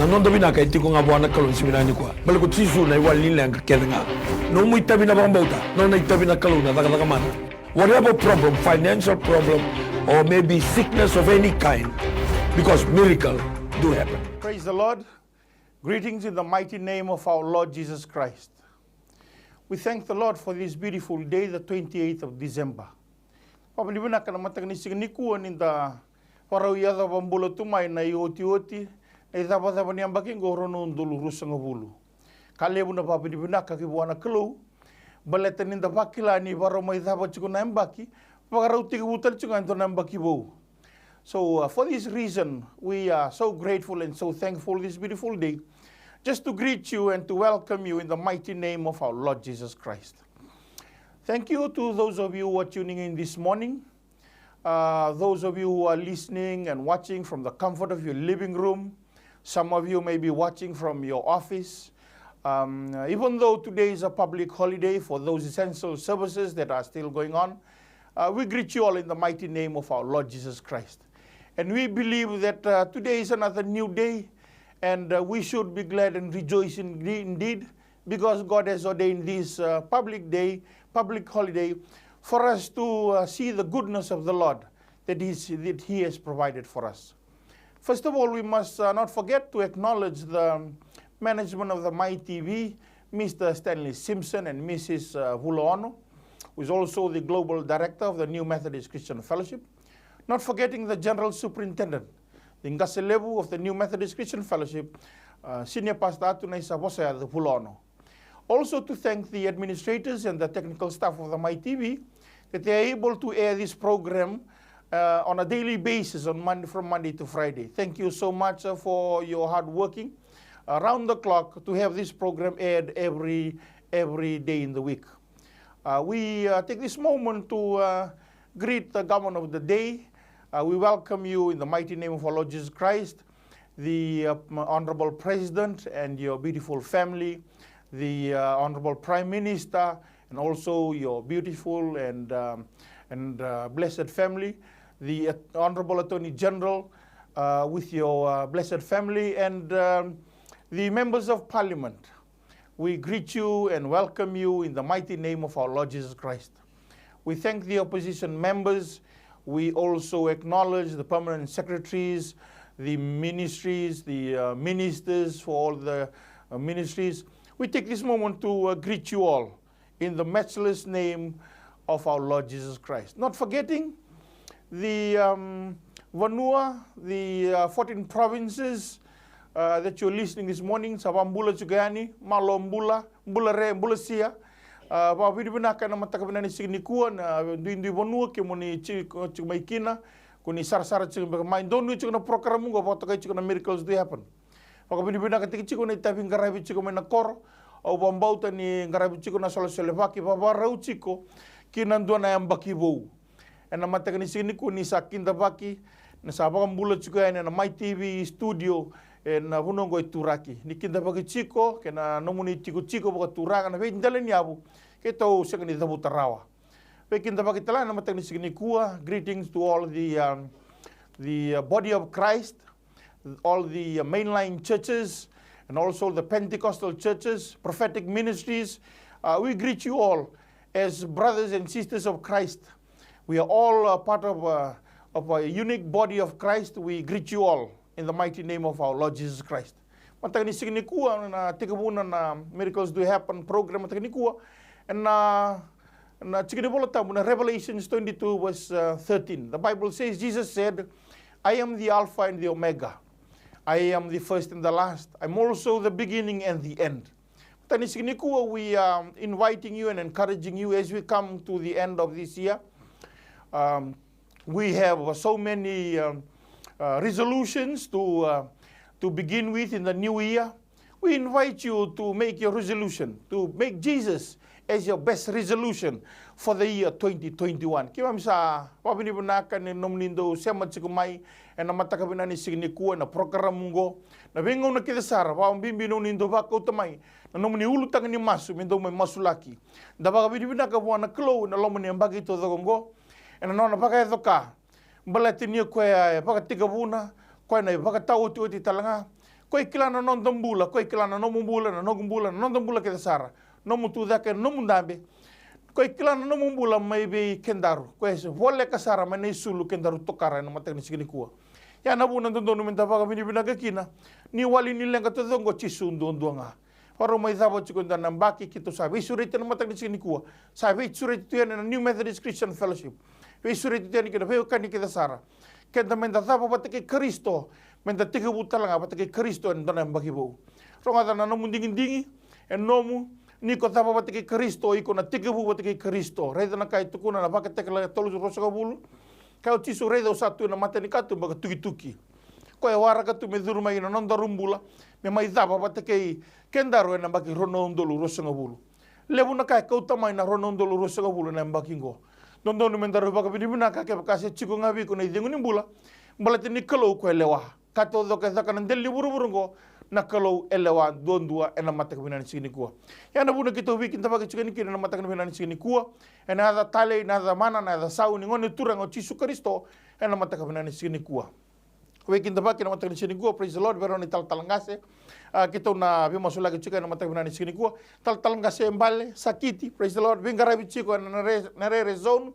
Na non davina ka itiko nga buana kalon siminani kwa. Bale ko tisu na iwa linlang ka kedenga. No mo itabi na bambauta. No na itabi na kalon na taka mana. Whatever problem, financial problem, or maybe sickness of any kind, because miracle do happen. Praise the Lord. Greetings in the mighty name of our Lord Jesus Christ. We thank the Lord for this beautiful day, the 28th of December. Pabilibuna ka na matagni signikuan in the parau yada bambulo tumay na ioti-oti na itapatapa niyang baking gorono ndulu rusang abulu. Kalebu na pabilibuna ka kibuana kelu baletan in the bakila ni baro may itapa chiko na mbaki pagarau tikibutal chiko na mbaki bo. So for this reason, we are so grateful and so thankful this beautiful day just to greet you and to welcome you in the mighty name of our Lord Jesus Christ. Thank you to those of you who are tuning in this morning, those of you who are listening and watching from the comfort of your living room. Some of you may be watching from your office. Even though today is a public holiday for those essential services that are still going on, we greet you all in the mighty name of our Lord Jesus Christ. And we believe that today is another new day, and we should be glad and rejoice indeed, because God has ordained this public day, public holiday, for us to see the goodness of the Lord that He has provided for us. First of all, we must not forget to acknowledge the management of the MaiTV, Mr. Stanley Simpson and Mrs. Ravulo, who is also the global director of the New Methodist Christian Fellowship. Not forgetting the General Superintendent, the Ngaselebu of the New Methodist Christian Fellowship, Senior Pastor Atunay Sabosaya the Ravulo. Also to thank the administrators and the technical staff of the MaiTV that they are able to air this program on a daily basis from Monday to Friday. Thank you so much for your hard working around the clock to have this program aired every day in the week. We take this moment to greet the government of the day. We welcome you in the mighty name of our Lord Jesus Christ, the Honorable President and your beautiful family, the Honorable Prime Minister, and also your beautiful and blessed family, the Honorable Attorney General with your blessed family, and the members of Parliament. We greet you and welcome you in the mighty name of our Lord Jesus Christ. We thank the opposition members. We also acknowledge the permanent secretaries, the ministries, the ministers for all the ministries. We take this moment to greet you all in the matchless name of our Lord Jesus Christ. Not forgetting the Vanua, the 14 provinces that you're listening this morning, Sabambula Chugani, Malombula, Bulare, Bulasia, Babidibinaka na matakabinani signikuan, duindi Vanua, Kimoni Chumaikina, Kuni Sarsara Chumai, don't know Chuna Procaramungo, what the miracles do happen. Pakabinibinaka Tichico, Tapin Garabi Chico Menacor, o Bambauta ni Garabi Chico Nasola Solevaki, Babarau Chico, Kinandona and Bakibo. And the Matakaniku ni Sakinda Baki, Nasabambula Chugan and a MaiTV studio. And hunongo turaki nikinda bagi chico kena nomuni chico bagi turaka na vei ndalen yabu keto sekani dabu tarawa pekinda bagi tala na matani signi kua. Greetings to all the body of Christ, all the mainline churches, and also the Pentecostal churches, prophetic ministries. We greet you all as brothers and sisters of Christ. We are all part of a unique body of Christ. We greet you all in the mighty name of our Lord Jesus Christ. Matagni signikua na tikabuna na miracles do happen program matagnikua and na chikinibola tamu na Revelations 22 verse 13. The Bible says, Jesus said, I am the Alpha and the Omega. I am the first and the last. I'm also the beginning and the end. Matagni signikua, we are inviting you and encouraging you as we come to the end of this year. We have so many resolutions to begin with in the new year. We invite you to make your resolution, to make Jesus as your best resolution for the year 2021. Kima misa wabinibunaka ni nomnindo sema chikumai na matakabina ni signikuwa na prograramungo na bengo na kidesara wabimbi nomnindo baka utamai na nomni ulutang ni masu mindo may masulaki. Dabaga binibunaka buwana klo na lomoni ambagi to dogongo na nona baka edoka. Balatinio kwa pakatigabuna kwa na pakatao tu talanga Koi kilana non tambula, koi kilana no mumbula, no gumbula, non tambula ke sara. No mutu da ke no mundambe. Koi kilana no mumbula mai be kendaru. Koi se volle ka sara mai nei sulu kendaru tokara no matek ni sigini kua. Ya na buna ndono menta vaga mini bina kina. Ni wali ni lenga to dongo chisu ndonga. Oro mai zabo chiko ndana mbaki kito sabe surete no matek ni sigini kua. Sabe surete tu na New Methodist Christian Fellowship. Ve surete tu ni ke ve kani ke sara. Kenta menta zabo pateke Kristo. Menta tika butalanga pateke Kristo ndana mbaki bo. Ronga dana no mundingi dingi en nomu ni ko tapa pateke Kristo iko na tika bu pateke Kristo. Reda na kai tukuna na baka tekla tolu rosa bulu. Kau tisu reda satu na mateni katu baga tuki-tuki. Ko e wara katu me duru mai na nonda rumbula. Me mai tapa pateke kendaru na baki rono ndolu rosa bulu. Lebu na kai kau tamai na rono ndolu rosa bulu na mbaki ngo. Dondo no mendaru baka binibina ka ke bakase chiku ngabi ko na idingu nimbula. Balatini kalau ko lewa. Kato do ka zakana deli buru-buru ngo na kalau elewa dondua ena mata kabinani sini kuwa. Ya na buna kita wikin tabaka chikani kiri na mata kabinani sini kuwa. Ena ada tale, ena ada mana, ena ada sau ni ngone turang o Yesus Kristo ena mata kabinani sini kuwa. Wikin tabaka na mata kabinani sini kuwa. Praise the Lord. Veroni tal-talangase. Kita na bima sulagi chika na mata kabinani sini kuwa. Tal-talangase Bale, Sakiti. Praise the Lord. Bingarabi chiko na re zone.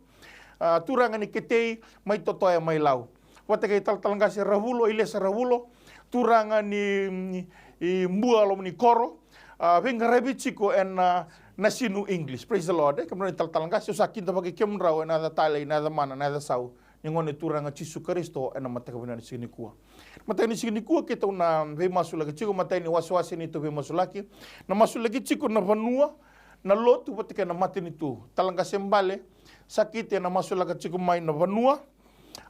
Turang ni kitei mai totoya mai lau. Wata kay tal-talangase Ravulo, Iliesa Ravulo. Turanga ni mbua lo ni koro venga rebiciko en nasinu English. Praise the Lord. Kemudian tal-talanga Sakiti bagi kemrau en ada tale en ada mana en ada sau ngone turanga Yesus Kristo en mata kabina sini kuwa. Mata ni sini kuwa kita una ve masula chiko mata ni waswasi ni to ve masulaki na masula chiko na vanua na lotu patika na mata ni tu talanga sembale Sakiti na masula chiko mai na vanua.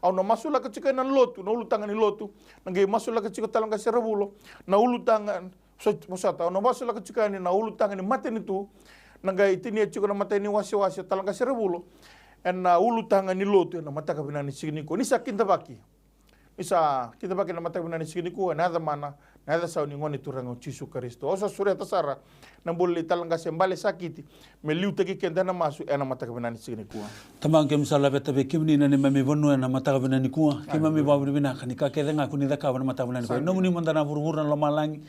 Au na masula ka chika na lotu, na ulutangan ni lotu, nangay masula ka chika talang ka si Ravulo, na ulutangan, au na masula ka chika ni na ulutangan ni mate nito, nangay tinia chika na mate ni wasi-wasi talang ka si Ravulo, en na ulutangan ni lotu, na mata ka binani siginiko. Nisa kintabaki. Nisa kintabaki na mata ka binani siginiko, na ada mana, na ada sao ni ngoni turang o Yesus Kristo. Osa sureta sara, nang boleh talang ka sembale Sakiti, meliu tagi kenda na masu, na mata ka binani siginiko. Tamang kem sala beta be kimni na ni mami vonu na mata kabina ni kuwa kima mi babu bina kani ka kede nga kuni daka na mata kabina ni kuwa no muni mandana burubur na malangi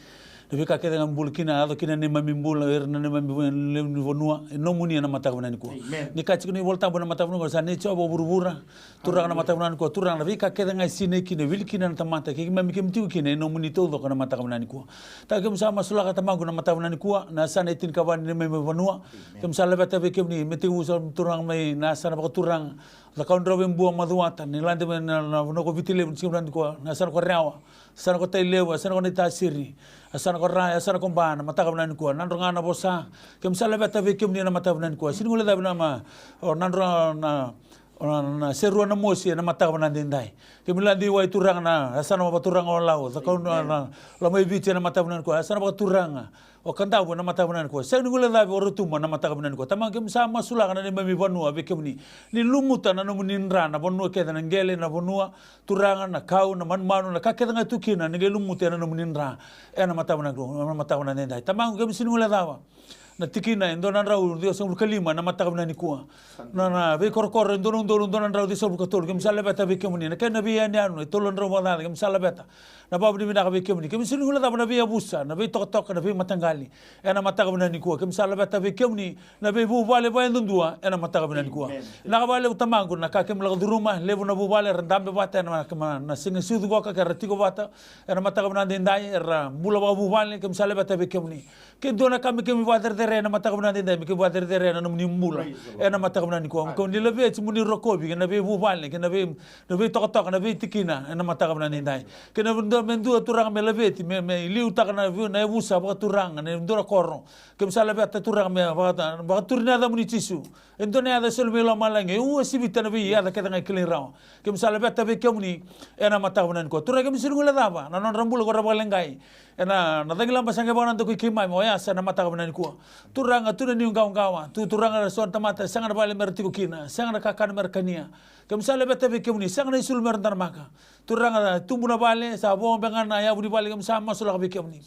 de ka kede nga mbul kina ado kina ni mami mbul na ni mami vonu no muni na mata kabina ni kuwa ni ka chikuni volta na mata kabina sa ni chobo burubura turang na mata kabina ni kuwa turang na ka kede nga sine kine wil kina na tamata ki mami kem tiu kine no muni todo na mata kabina ni kuwa ta kem sa masula ka tamagu na mata kabina ni kuwa na sa netin ka ban ni mami vonu kem sala beta be kimni metingu sa turang mai na sa na turang la kaundra buang maduatan ni lande na no ko vitile simran ko na san ko rewa san ko tailewa san ko nitasiri san ko raya san ko bana mata ka nan ko nan ronga na bosa kem sala beta ve kem ni na mata nan ko sin ngule da na ma nan na seru na mosi na mata ka nan dindai kem landi wai turang na san ko turang o lau la kaundra na la mai viti na mata nan ko san ko turang o kanta na mata kanan ko sa ngula da oro tuma na mata kanan ko tamang kem sa masula kana ni mami vanua be kem ni lumuta na no muninra na vanua ke na ngele na vanua turanga na kau na manmanu na ka ke nga tukina ni lumuta na no muninra na mata kanan dai tamang kem sin ngula da na tikina endo nan rau dio sa kalima na mata kanan ko na be korkor endo nan rau dio sa katol kem sala beta be kem ni na kana be ani anu tolon rau wala kem sala beta na babu ni ka be kem ni kem sin ngula da na be abusa na be tok na be matangali ena mata kabina ni kuwa kem sala beta be kem ni na be bu vale ba ndua ena mata kabina ni kuwa na ka vale utamangu na ka kem la duruma levu na bu vale rendambe bata na singa sudu ka ratiko bata ena mata kabina dindai era mula ba bu vale kem sala beta be kem ni ke dona kam kem water dere na mata kabina dindai ke water dere na ni mula ena mata kabina ni kuwa ko ni lebe ti muni rokobi na be bu vale ke na be tok na be tikina ena mata kabina dindai ke na mendu turang me lebe ti me liu tak na busa ba turang ne ndora korno kem sala beta turang me ba turna da muni tisu endone ada selme la malange u sibita na bi ada keta ngai kilira kem sala beta be kem ni ena mata banan ko turang kem sirungula daba na non rambul ko rabalengai ena na dagila basanga banan to kimai mo ya sana mata banan ko turang tu ni ngawa tu turang son tamata sanga bale merti ko kina sanga kakan merkania kem sala beta be kem ni sanga sul mer maka turang tumbu na bale sa bo bengan na ya budi bale kem sama sulak be kem ni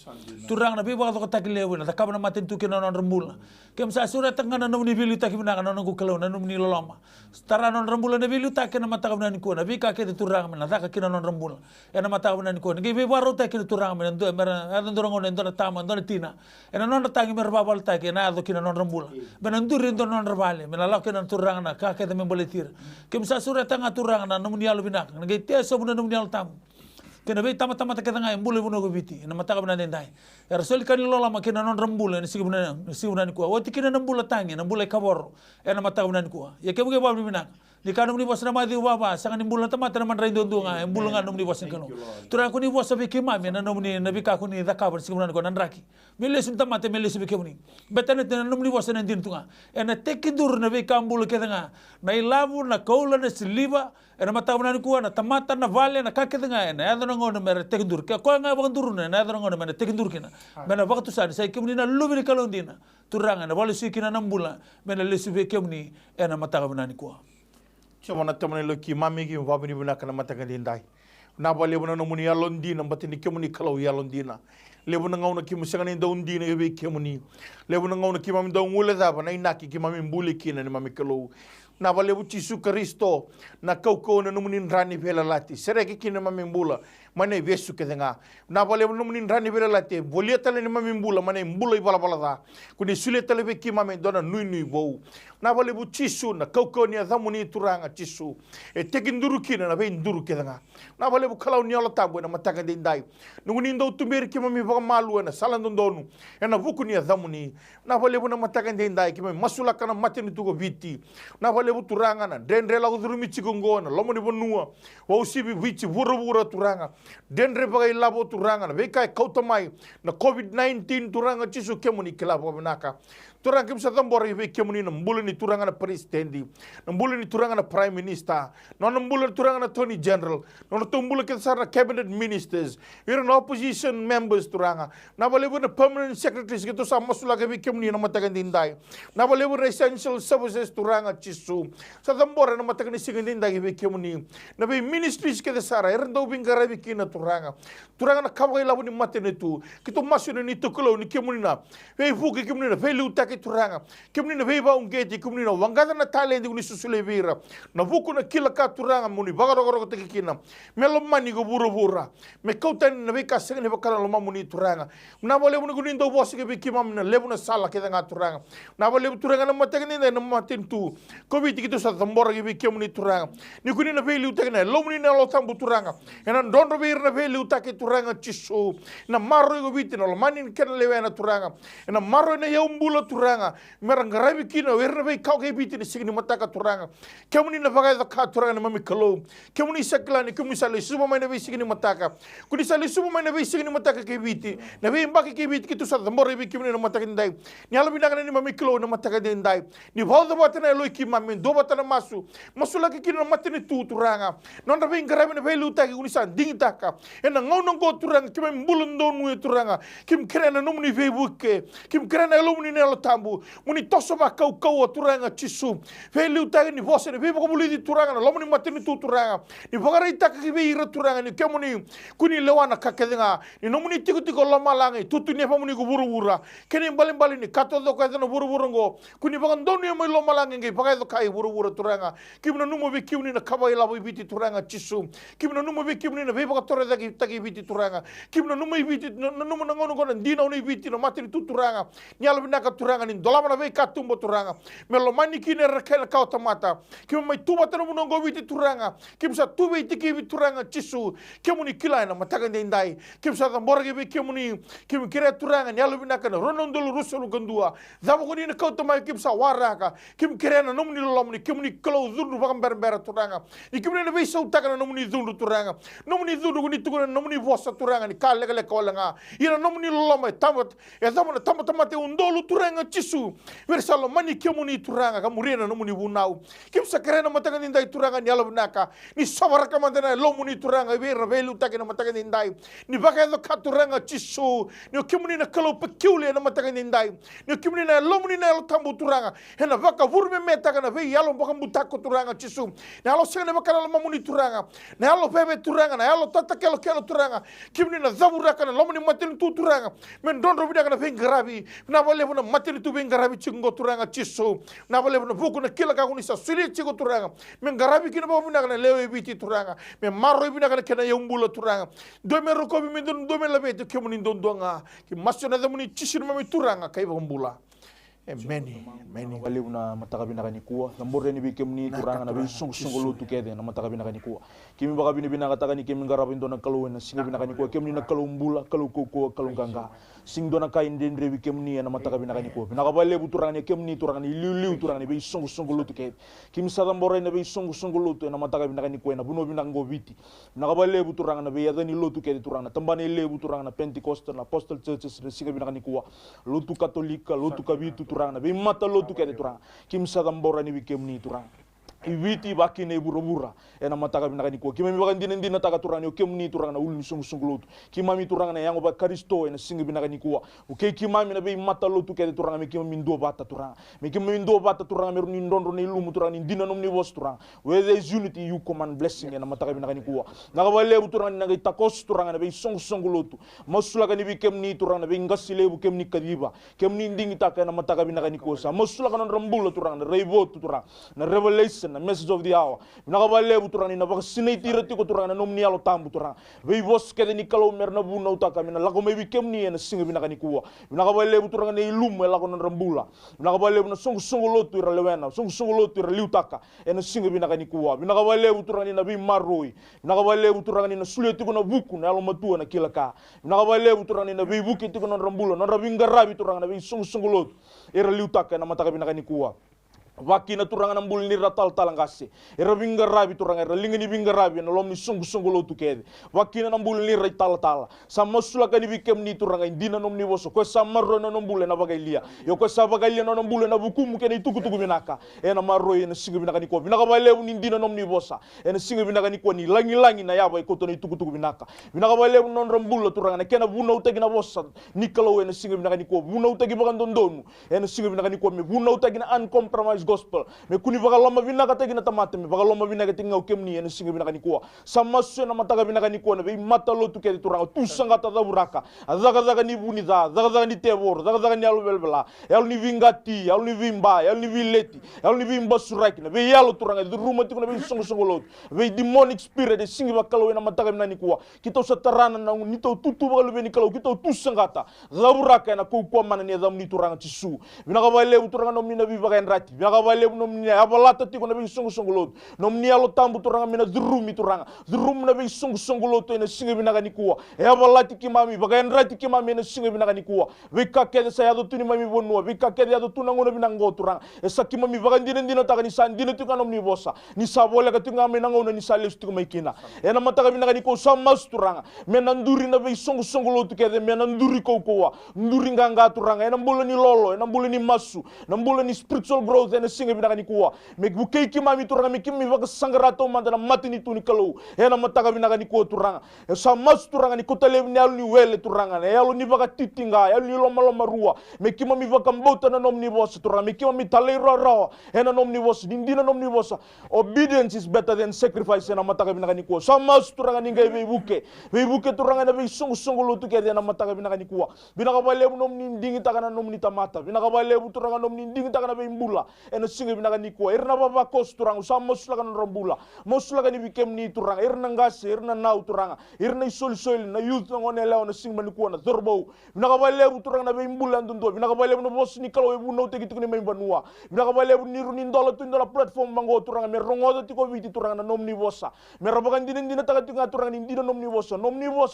turang na be ba ko takile na takabna matin tu kina non rambula kem sa surat tanga na ni bilu takibna na non ko kalo na ni loloma tara non rambula na bilu takina mata kabna ni ko na bi ka ke turang na ka kina non rambula ena mata kabna ni ko ngi be baro takina turang men ndo mera na adon dorong on dona tama dona tina ena non tangi mer babal ta ke na ado kina non rambula bena nduri don non rabale mena la ke non turang na ka ke me boletir ke msa sura tanga turang na no munial binak ngai te so buna no munial tam kena be tama tama ta ke tanga embule buno go biti na mata ka bena dendai era sol kan lola ma kina non rambula ni siguna ni ko wati kina nambula tangi nambula kabor ena mata ka bena ni ko ya ke buge babal binak ni kanu ni bos na madi baba sangan imbul na tamata naman rin doon nga imbul nga nung ni bos ni kanu tura ko ni bos sabi kimami na nung ni nabi ka ko ni dakaban siguro ko nanraki milis ni tamata milis sabi kimuni betan na nung ni bos na din tunga ena tekidur nabi ka imbul ke nga na ilabu na kaula na siliba ena mata na ko na tamata na vale na kakit nga ena ado ngon mer tekidur ka ko nga bang durun na ado ngon mer tekidur kina mena waktu sa sai kimuni na lubi ni kalondina turanga na wala sikina nambula mena lesibe kimuni ena mata na ko Cuma teman lelaki mami ki wabini bina kana matakan dindai. Na ba lebu na muni yalon dina batini kemuni kalau yalon dina. Lebu na ngauna ki musangan inda undina ebe kemuni. Lebu na ngauna ki mami da ngule zaba na inaki ki mami mbuli kina ni mami kalau. Na ba lebu Yesus Kristo na kau na muni rani vela lati. Sereki kina mami mbula mana Yesu kedenga. Na ba lebu muni rani vela lati. Volia tale ni mami mbula mana mbula ibala bala da. Kuni sule tale be ki mami dona nui bou. Na ba lebu Yesu na kau ni adamuni turanga Yesu. E tekinduru kina na be nduru kedenga. Na ba lebu kalau ni ala tabu na matakan dindai. Nunguni ndo tumeri ki mami baka malu na salandon donu. Ena vuku ni adamuni. Na ba lebu na matakan dindai ki mami masula kana matini tugo viti. Na ba lebu turanga na dendre la udurumi chigongo na lomo ni bonua. Wa usibi vichi vura turanga. Dendre bagai labo turanga na bekai kautamai na COVID-19 turanga Yesu kemuni kilabo benaka. Turang kim sa tambor ibe kemuni na mbulu ni turanga na presidendi, na mbulu ni turanga na prime minister, na mbulu ni turanga na attorney general, na mbulu kita sa na cabinet ministers, ira na opposition members turanga, na balebu na permanent secretaries kita sa masula ibe kemuni na matakan dindai, na balebu na essential services turanga Yesu, sa tambor na matakan dindai ibe kemuni, na be ministries kita sa ira na ubingara ibe kina turanga na kabay labo ni matin itu, kita masuk ni tukulo ni kemuni na, be fuki kemuni na, be luta turanga kimni na veiva ungeti kimni na wangada na talenti kuni susule vira na vuku na kila ka turanga muni bagaro te kina melo mani go bura me kautan na veka seng ne bakala loma muni turanga na bole muni kuni ndo bosi ke bikima na lebu na sala ke nga turanga na bole turanga na mategni na matin tu covid kitu sa tambora ke bikima muni turanga ni kuni na veli utegna lo muni na lo tambu turanga ena ndondro vir na veli utake turanga Yesu na maro go biti na lo mani ken lewe na turanga ena maro na yaumbula turanga merang garabi kina werna be kau ke biti ni signi mataka turanga kemuni na bagai da ka turanga na mami kalo kemuni sakla ni kemuni sale suba mai na be signi mataka kuni sale suba mai na be signi mataka ke biti na be mbaki ke biti kitu sa tambore be kemuni na mataka ndai ni ala binaka ni mami kalo na mataka ndai ni bawda batana loi ki mami do batana masula ke kina na matini tu turanga non da be garabi na be luta ke kuni sa ding taka ena ngono go turanga kemai mbulundo nu turanga kim krena no muni be buke kim krena lo muni na tambu muni toso ba kau turanga Yesu veli utagi ni vose ni vivo komuli di turanga na lomo ni matini tu turanga ni vagara itaka ki ira turanga ni kemuni kuni lewana kakedenga ni nomuni tiko loma langi tutu ni pamuni ku buru-bura keni bali ni kato do ka no buru-buru ngo kuni vagan doni mo loma langi ngi vagai do kai buru-buru turanga kimna numo be kimni na kabai labo ibiti turanga Yesu kimna numo be kimni na vivo ka tore dagi tagi ibiti turanga kimna numo ibiti numo na ngono ngona ndina oni ibiti na matini tu turanga nyalo binaka turanga ni dolama na be katumbo turanga melo mani kine rekela kau tamata kim mai tuba tano munongo viti turanga kim sa tuba itiki viti turanga Yesu kemuni kila na mataga ndai kim sa tamborge be kemuni kim kira turanga nyalo binaka na ronondolo rusulu gandua zabo kuni na kau tamai kim sa waraka kim kira na nomuni lomni kemuni kalo zundu bakam berbera turanga ikimuni na be sa utaka na nomuni zundu turanga nomuni zundu kuni tukuna nomuni vosa turanga ni kale kale kolanga ira nomuni lomai tamat ya zamana tamat undolo turanga Yesu versalo mani kemuni turanga kamurena no muni bunau kim sakrena matakan indai turanga ni alabnaka ni sabaraka mandana lo muni turanga vera velu takena matakan indai ni bakai do katuranga Yesu ni kemuni na kalo peculiar na matakan indai ni kemuni na lo muni na lo tambu turanga hena baka vurme metaka na ve yalo baka mutako turanga Yesu na lo sene bakala lo muni turanga na lo bebe turanga na lo tata kelo turanga kimni na zabura kana lomni matini tu turanga men don robida kana vengarabi na vale na matini tu vengarabi chingo turanga chiso na vale na buku na kila ka kunisa suli chigo turanga men garabi kina ba muna kana lewe biti turanga men maro ibina kana kena yumbula turanga do men rokobi men do men labete kemuni ndonga ki masyo na zamuni chisir mami turanga kai bumbula many wale una matakabina kanikua nambore ni bikem ni turanga na bisung sungulu tukede na matakabina kanikua kimi baka bini bina kata kani kimi ngarabi ndo na kalu na singa bina kanikua kimi na kalu mbula kalu koko kalu ganga sing do na kain dendre bikem ni na matakabina kanikua bina kabale bu turanga ni kimi ni turanga ni liu turanga ni bisung sungulu tukede kimi sadambore na bisung sungulu tu na matakabina kanikua na buno bina ngobiti bina kabale bu turanga na biya ni lo tukede turanga tambane le bu turanga na Pentecostal na Apostle churches na singa bina kanikua lutu katolika lutu kabitu turanga be mata lotu kede turanga kim sadambora ni bikem ni turanga ibiti bakine burubura ena mataka bina kaniko kimi bakan dinen dina taka turanga o kem ni turanga na ulni sung lotu kimami turanga na yango ba karisto ena singa bina kaniko o ke kimami na be mata lotu kede turanga me kimi mindo bata turanga me kimi mindo bata turanga me ni ndondo ni lumu turanga ni dina nom ni vos turanga where there is unity you command blessing ena mataka bina kaniko na ka bale turanga na ga takos turanga na be sung lotu masula kan bikem ni turanga na be ngasile bu kem ni kadiba kem ni ndingi taka na mataka bina kaniko sa masula kan rambula turanga na revolt turanga na revelation na message of the hour na kabale buturani na vaccine tirati ko turanga na nomni alo tambu turanga ve vos kede ni kalo merna buna utaka mina lako me bikem ni na singa bina kanikuwa na kabale buturanga na ilum lako na rambula na kabale na sung lotu ira lewena sung lotu ira liutaka na singa bina kanikuwa na kabale buturanga na bi maroi na kabale buturanga na suleti ko na buku na alo matua na kilaka na kabale buturanga na bi buki ko na rambula na rabinga rabi turanga na bi sung lotu ira liutaka na mataka bina kanikuwa wakina turanga na mbul ni ratal talangase era binga rabi turanga era lingani binga rabi na lomni sung lotu kede wakina na mbul ni ratal tala sama sulaka ni bikem ni turanga indina nomni woso ko samarro na nombule na bagailia yo ko sabagalia na nombule na bukumu kene tuku minaka ena marro ena singa binaka ni ko binaka bale ni indina nomni wosa ena singa binaka ni ko ni langi na yaba ko to ni tuku minaka binaka bale non rambula turanga na kena buna utagi na wosa ni kalo ena singa binaka ni ko buna utagi bagandondonu ena singa binaka ni ko me buna utagi na uncompromised gospel me kuni bagaloma vinaka tagina tamate me bagaloma vinaka tinga ukemni ene singa vinaka nikua samaswe na mataga vinaka nikua na be mata lotu ke turanga tusanga tada buraka zaga ni bunida zaga ni tebor zaga ni alubelbela yal ni vingati yal ni vimba yal ni vileti yal ni vimba suraki na be yalo turanga de ruma tikuna be songo lot be demonic spirit de singa bakalo na mataga vinaka nikua kita satarana na nito tutu bagalu ni kalau kita tusanga ta zaburaka na ko mana ni azam ni turanga tisu vinaka bale turanga no mina bibaga enrati vinaka bale nomni abalata tiko na be songo lot nomni alo tambu turanga mina zurumi turanga zurum na be songo lot ina singa binaka nikua e abalati kimami baga enrati kimami na singa binaka nikua vika kede sa yado tuni mami bonua vika kede yado tunango binango turanga e sakimami baga ndina taka ni sandina tuka nomni bosa ni sabole ka tunga menango na ni sale tiko maikina e na mataka binaka nikua samas turanga mena nduri na be songo lot kede mena nduri kokoa nduri nganga turanga e na mbula ni lolo e na mbula ni masu na mbula ni spiritual growth e na singa binaka nikua me bukei kimami turanga me kimi baka sangarato manda na mati ni tuni kalau e na mataka binaka nikua turanga e sa mas turanga ni kotale ni alu ni wele turanga e alu ni baka titinga e alu ni loma rua me kimami baka mbota na nomni bosa turanga me kimami talei rawa e na nomni bosa dindina nomni bosa obedience is better than sacrifice e na mataka binaka nikua sa mas turanga ni ngai be buke turanga na be songo lotu ke na mataka binaka nikua binaka bale nomni ndingi takana nomni tamata binaka bale turanga nomni ndingi takana be mbula e na singa binaka nikua irna baba kos turanga sa mosula kan rambula mosula kan bikem ni turanga irna ngase irna nau turanga irna isol na youth ngone lewa na singa nikua na zorbo binaka bale turanga na be mbula ndondo binaka bale no bos ni kalo e buno tegi tukuni me banua binaka bale ni ru ni ndola tundola platform mango turanga me rongodo tiko viti turanga na nomni bosa me rabakan dina taka tunga turanga ni dina nomni bosa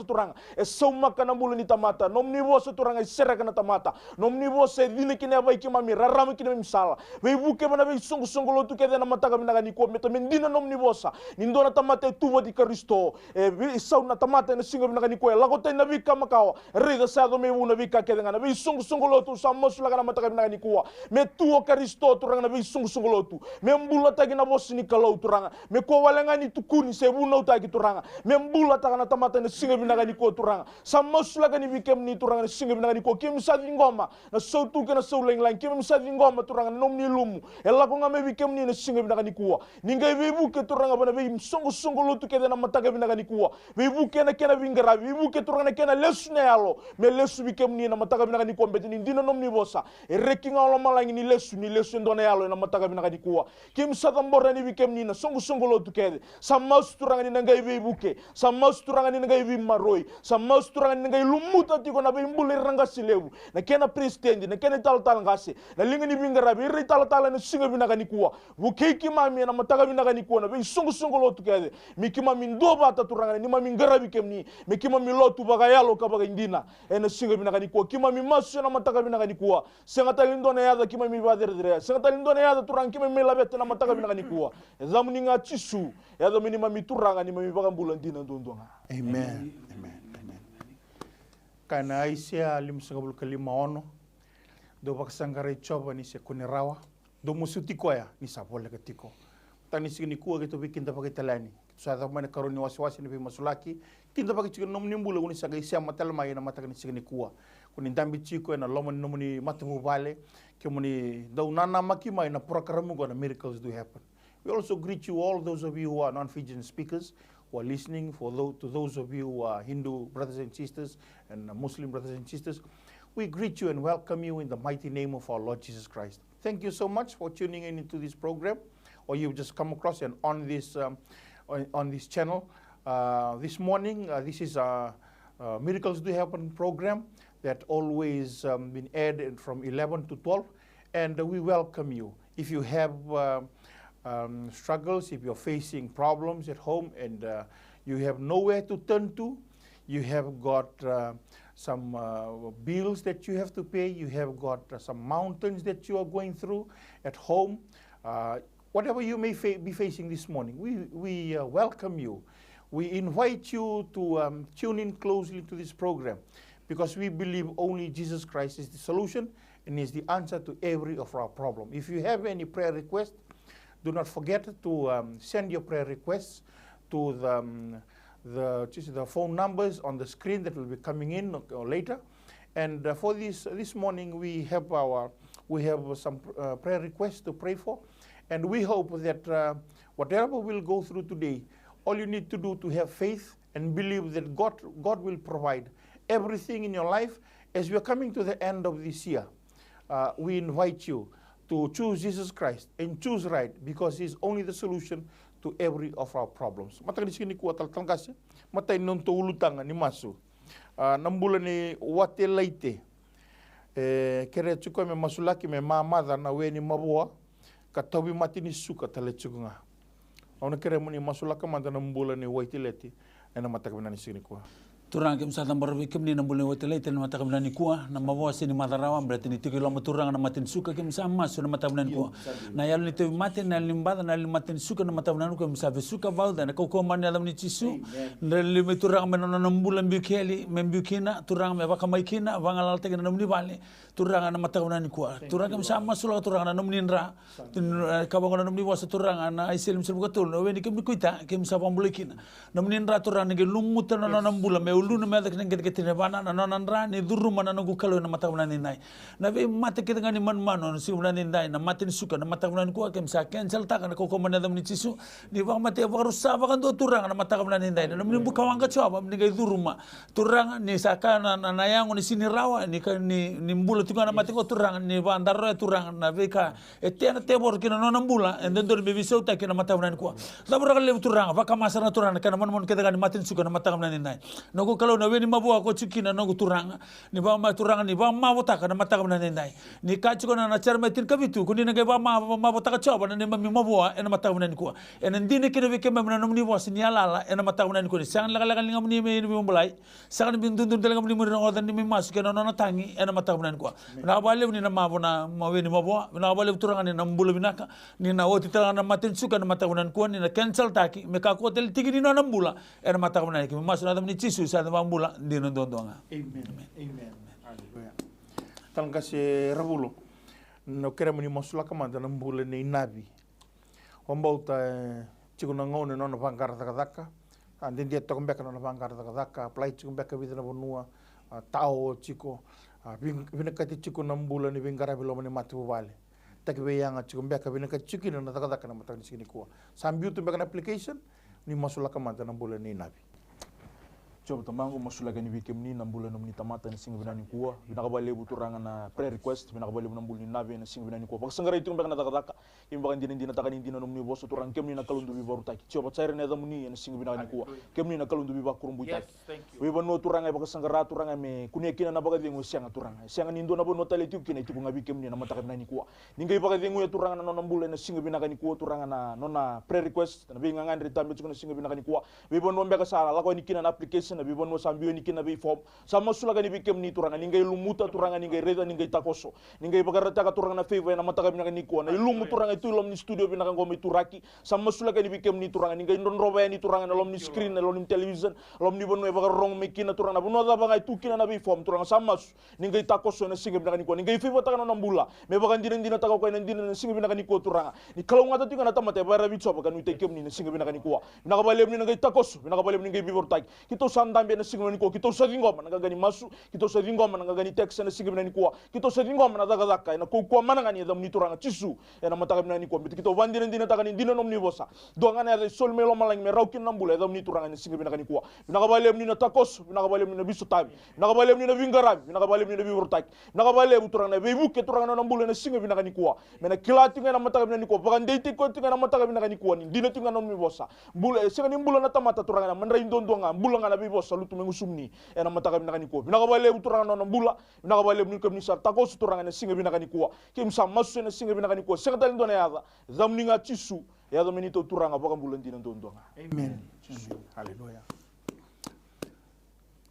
turanga e sauma kana mbula ni tamata nomni bosa turanga e sera kana tamata nomni bosa e dina kine abai kimami raramu kine misala be buke mana be songo lotu ke na mataka binaka nikua meta mendina nomni bosa ni ndona tamata tuwa di Kristo e sauna tamata na singa binaka nikua lago te na vika makawa rida sa do me una vika ke na be songo lotu sa mosula kana mataka binaka nikua me tuwa Kristo turanga na be songo lotu me mbula tagi na bosi ni kalau turanga me ko walenga ni tukuni se buna utagi turanga me mbula taka na tamata na singa binaka nikua turanga sa mosula kana vikem ni turanga na singa binaka nikua kim sa ngoma na sautu kana sauleng lang kim sa ngoma turanga nomni lum lemu ela ko ngame bikem ni na singa bina kanikua ninga bebuke turanga bana be songo lotu kede na mataga bina kanikua bebuke na kena bingara bebuke turanga kena lesu na yalo me lesu bikem ni na mataga bina kanikua betini dina nomni bosa rekinga olo malangi ni lesu ndona yalo na mataga bina kanikua kim satambora ni bikem ni na songo lotu kede samas turanga ni ngai bebuke samas turanga ni ngai bimaroi samas turanga ni ngai lumuta tiko na be imbule ranga silebu na kena prestendi na kena tal ngase na linga ni bingara be tal na singa bina kanikua bukeiki mami na mataga bina kanikua na be songo lotu kede mikima mindo bata turanga ni mami ngara bikem ni mikima mi lotu baga yalo ka baga indina ena singa bina kanikua kima mi masu na mataga bina kanikua senga talindo na yada kima mi bader senga talindo na yada turanga kima mi labete na mataga bina kanikua zamu ninga chisu yada mini mami turanga ni mami baga mbula ndina ndondonga. Amen. Kana aisia limsangabul kalima ono do baksangare choba ni se kunirawa do musutikoya ni sapole ketiko tani signi kuwa gitu bikin dapat talani sada mana karoni wasi ni masulaki kinda bagi chikin nomni mbula uni sagai sia matal mai na mata ni signi kuwa kuni ndambi chiko na lomon nomni matamu Bale kemuni do nana maki mai na program go na miracles do happen. We also greet you all those of you who are non-Fijian speakers who are listening, to those of you who are Hindu brothers and sisters and Muslim brothers and sisters. We greet you and welcome you in the mighty name of our Lord Jesus Christ. Thank you so much for tuning in into this program, or you've just come across and on this channel. This morning, this is our Miracles Do Happen program that always been aired from 11 to 12, and we welcome you. If you have struggles, if you're facing problems at home and you have nowhere to turn to, you have got some bills that you have to pay, you have got some mountains that you are going through at home, whatever you may be facing this morning, we welcome you. We invite you to tune in closely to this program because we believe only Jesus Christ is the solution and is the answer to every of our problem. If you have any prayer request, do not forget to send your prayer requests to the phone numbers on the screen that will be coming in or later. And for this morning, we have some prayer requests to pray for, and we hope that whatever we'll go through today, all you need to do to have faith and believe that God will provide everything in your life. As we are coming to the end of this year, we invite you to choose Jesus Christ and choose right because He's only the solution to every of our problems. Matang disini kuat talangkasi, matay nonto ulutanga ni masu. Nambula ni wate laite. Kere chuko me masulaki me mamada na we ni mabua katawi mati ni suka tale chukunga. Ona kere muni masulaka manda nambula ni wate leti ena matakabina ni sini kuat. Turang kem sa tambor bikem ni nambul ni hotel ite na mata kamna ni kuah na mawa sini madarawa berarti ni 3 km turang na matin suka kem sa mas na mata kamna ni kuah na yalo ni te matin na limbada na matin suka na mata kamna ni kem sa suka balda na ko man alam ni chisu na limi turang men na nambul mbikeli membikina turang me baka maikina bangalal te na namni Bale turang na mata kamna ni kuah turang kem sa mas sula turang na namni nra kabang na namni wasa turang na aisil misal bukatul no weni kem kuita kem sa pambulekina namni nra turang ni lumutan na nambul ulu na meda kena kita bana na nonandra ni duru mana nunggu kalau na mata bulan ini na be mata kita ngani man mano si bulan ini na mata ni suka na mata bulan kuah kem sa cancel tak na koko mana dam ni cisu ni bang mata baru sa bagan do turang na mata bulan ini na meni buka wangka coba meni gai duru ma turang ni saka na nayang ni sini rawa ni ni mbula tunga na mata ko turang ni bandar turang na be ka etiana tebor kina nona mbula and then do be bisau tak kina mata bulan kuah labur kali turang baka masa na turang kana man mon kita ngani mata suka na mata bulan ini Nogo kalau na weni mabua ko chikina nogo turanga ni ba ma turanga ni ba ma bota kana mata kana nai ni ka chiko na charma tin kabitu kuni na ba ma bota ka choba na ni mami mabua ena mata kana ni ko ena ndine kina we kema na nomni was ni alala ena mata kana ni ko sang laga linga mni me ni mulai sang ni bindun dalang mni mo no dan ni mas kana no tangi ena mata kana ni ko na bale ni na mabona ma weni mabua na bale turanga ni na mbulu binaka ni na oti tanga na matin suka na mata kana ko ni na cancel taki me ka ko tel tigini no na mbula ena mata kana ni mas na dam ni chisu sa bang bula di nondonga. Amen. Amen. Hallelujah. Talang kasi Ravulo. No kera muni masulaka manda ng bula ni nabi. Wambauta chiku nangone no na bangkar takadaka. Andin dia tokong beka no na bangkar takadaka. Play chiku beka vida na bonua. Tao chiku. Binakati chiku ng bula ni bingkara bilo mani matu Bale. taki we yanga chikum beka bina ka chikina na taka na matang sikini kuwa sambiu tu beka application ni masula kamata na bulan ni nabi Coba tamango masulaga ni weekend ni nambula nomni tamata ni singa binani kuwa binakabale buturanga na prayer request binakabale nambula ni nabe na singa binani kuwa paksangara itu mbaka nataka imbaka ndina taka ndina nomni boso turang kemni na kalundu bi baru taki coba cair na damuni na singa binani kuwa kemni na kalundu bi bakurumbu taki we bano turanga paksangara turanga me kunia kina na baka dengo sianga turanga sianga nindo na bono tale tu kina itu ngabi kemni na mataka binani kuwa ningai baka dengo ya turanga na nambula na singa binani kuwa turanga na nona prayer request na binga ngandri tambe tukuna singa binani kuwa we bano mbaka sala lako ni kina na application na bibon mo sambio ni kina be form sama sulaga ni bikem ni turanga ningai lumuta turanga ningai reda ningai takoso ningai bagarata ka turanga na favor na mataka binaka ni ko na ilumu turanga itu lom ni studio binaka ngomi turaki sama sulaga ni bikem ni turanga ningai ndon roba ni turanga na lom ni screen na lom ni television lom ni bonwe bagar rong me kina turanga bono da banga itu kina na be form turanga sama ningai takoso na singa binaka ni ko ningai favor taka na nambula me bagan dina taka ko na dina na singa binaka ni ko turanga ni kalau ngata tinga na tamate bara bitso bagan uite kem ni na singa binaka ni ko binaka balem ni ningai takoso binaka balem ningai bibor taki kito sandambe na singa ni ko kito sa ngoma na gani masu kito sa ngoma na gani text na singa ni ko kito sa ngoma na daga daka na ko mana ngani da ni turanga chisu na mataka ni ko kito bandira dina taka ni dina nom ni bosa do ngana ya sol melo malang me raukin nambula da ni turanga ni singa ni ko binaka balem ni na takos binaka balem ni na bisu tabi binaka balem ni na vingarabi binaka balem ni na bibor taki binaka balem turanga na bebu ke turanga na nambula na singa ni ko mena kilati na mataka ni ko bagan deiti ko tinga na mataka ni ko ni dina tinga nom ni bosa bula singa ni bula na tamata turanga na mandra indondo nga bula nga na bibosa lutu mengusumni ena mataka binakani ko binakabale buturanga na bula binakabale ni ko ni sa takos turanga na singa binakani ko kim sa masu na singa binakani ko singa dal ndona yaza zamni nga chisu ya do menito turanga baka bulan dina ndondo nga amen haleluya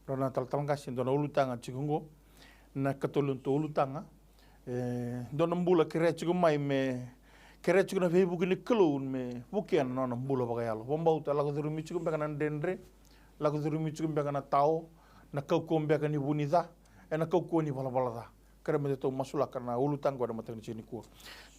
rona talanga sin dona ulutanga chigungo na katolun to ulutanga dona mbula kire chigum mai me kire chiguna febu ni kloun me bukian nona mbula baka yalo bombauta lago durumi chigum baka nan dendre lagu durumi chugum beka na tao na kaukom beka ni bunida na kauko ni bala da kare me to masula kana ulutang ko na matang ni ko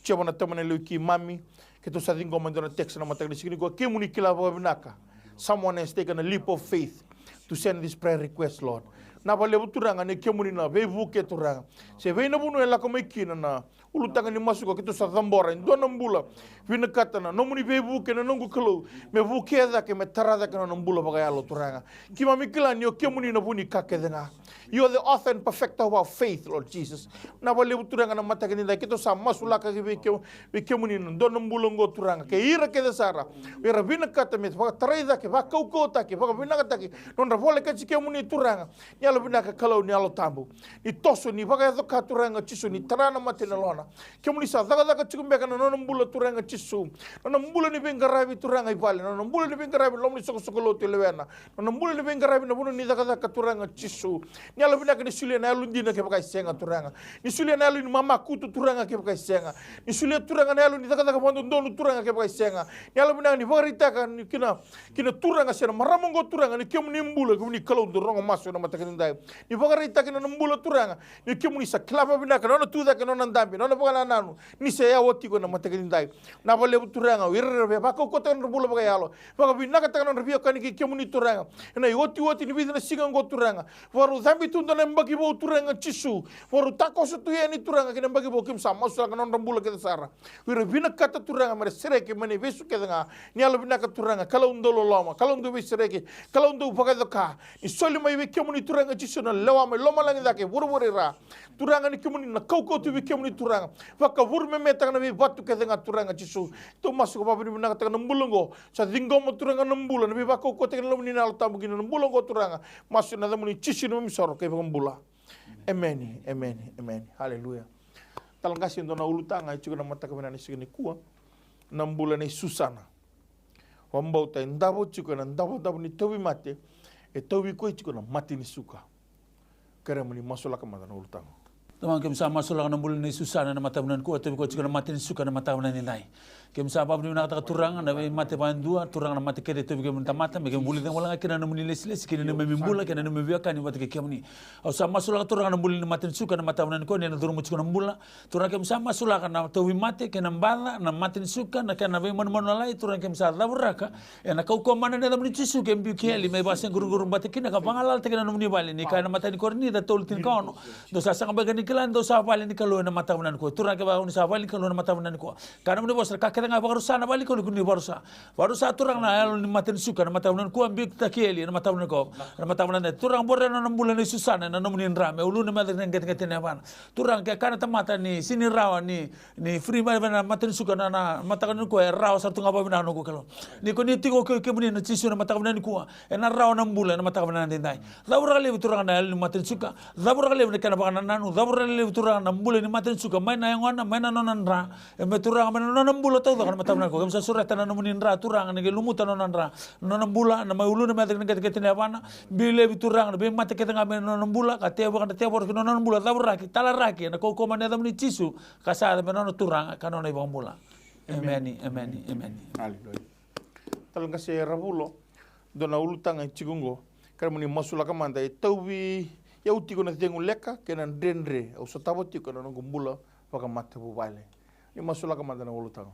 chama na tamane leuki mami ke to sading go mandona text na matang ni ko ke muni kila ba binaka someone has taken a leap of faith to send this prayer request Lord na bale buturanga ne ke muni na be vuke turanga se ve na bunu ela ko me kina na ulutanga ni masuko ke to sa zambora ndona mbula vina katana no muni be vuke na nongu kelo me vuke da ke me tarada ke no mbula ba ya lo turanga ki mami kila ni o ke muni na buni ka ke denga you are the author and perfecter of our faith Lord Jesus na bale buturanga na mata ke ni da ke to sa masula ka be ke muni na ndona mbula ngo turanga ke ira ke da sara ira vina katana me ba tarada ke ba kauko ta ke ba vina kata ke non ra vole ke ke muni turanga nyalo bina ka kalau ni alo tambu ni toso ni ba ka ka turanga chisu ni tarana mate na lona ke muni sa daga chikumbe kana non mbula turanga chisu non mbula ni bengarabi turanga ipale non mbula ni bengarabi lomni soko lo telewena non mbula ni bengarabi na bunu ni daga turanga chisu ni alo bina ka ni sulia na alu ndina ke ba senga turanga ni sulia na alu ni mama kutu turanga ke ba senga ni sulia turanga na alu ni daga bondo ndonu turanga ke ba senga ni alo bina ni varita ka ni kina turanga sena maramongo turanga ni ke muni mbula ke muni kalau ndrongo maso na mata ndai ni vagarita ke no mbula turanga ni ke muni sa klava bina ka no tuda ke no ndambi no bogala nanu ni se ya woti ko na mata ndai na vale turanga wirre ba ko ten mbula ba yalo ba bina ka no revio ka ni ke muni turanga na woti ni bidina singa ngo turanga waru zambi tunda na mbagi bo turanga chisu waru tako su tu ni turanga ke mbagi bo kim sama su ka no mbula ke sara wirre bina ka turanga mare sereke mane besu ke nga ni alo bina ka turanga kala undolo loma kala undu sereke kala undu baga ka ni soli mai we kemuni turanga chisu na lewa mai loma langi dake burburi ra turanga ni kemuni na kauko tu we kemuni turanga faka vurme meta na we batu ke nga turanga chisu to masu ko babini na ka mbulungo sa dingo mo turanga mbula na we bako ko te lomni na altambu gina mbulungo turanga masu na damuni chisu no misoro ke mbula amen haleluya talanga sindo na ulutanga ichuga na mata ka ni sigini kuwa na mbula ni susana wambau ta ndabo chuka na ndabo ni tobi mate e tobi ko ichuka na mati ni suka kare muni masula ka mata na ulutanga Tamang kem sama masula na mbula ni susana na mata bunan ko tobi ko chuka na mati ni suka na mata bunan ni nai kem sa babu na ta turanga na mate bandua turanga na mate kede tobi kem mata me kem buli den wala kena na muni les kena na me mbula kena na me viaka ni mate kem ni au sa masula ka turanga na mbula ni mati ni suka na mata bunan ko ni na turu chuka na mbula turanga kem sa masula ka na tobi mate kena mbala na mati ni suka na kena ve mon lai turanga kem sa laburaka e na kau ko mana na muni chisu kem bi keli me basen guru mate kena ka pangalal te kena na muni bali ni kana mata ni korni da toltin kono do sa sanga bagani bakilan do sa vale ni kalau na matavunan ko turang ke ba ni sa vale kalau na matavunan ko kana mo bos ka keda nga barusa na bali ko ni barusa turang na alo ni maten suka na matavunan ko ambik takeli na matavunan ko na matavunan turang borre na bulan ni susana na nomunin rame ulu na maten nget na ban turang ke kana tamata ni sini rawa ni free na maten suka na matavunan ko rawa sa tunga ba binano ko kalo ni ko ni tigo ke muni na chisu na matavunan ko na rawa na bulan na matavunan dindai labura le turang na alo ni maten suka labura le kana ba nanu labura le turang na bulan ni maten suka mai na yang mai na nonan ra me turang mai nonan bulan tau kan matavunan ko kamsa surat na nomunin ra turang na gelumutan nonan ra nonan bulan na mai ulu na maten nget na bana bile turang na be mate ketanga me nonan bulan ka tebo kan tebo ko nonan bulan labura ki talaraki na ko man na ni chisu kasa me nonan turang kan nonan ibang bulan amen. Haleluya. Talang kasi Ravulo do na ulutang ang chigungo kaya muni masula ka manda tauwi ya uti ko na tengu leka kena dendre au satawati ko na ngumbula waka mate bu Bale ni masula ka manda na ulutang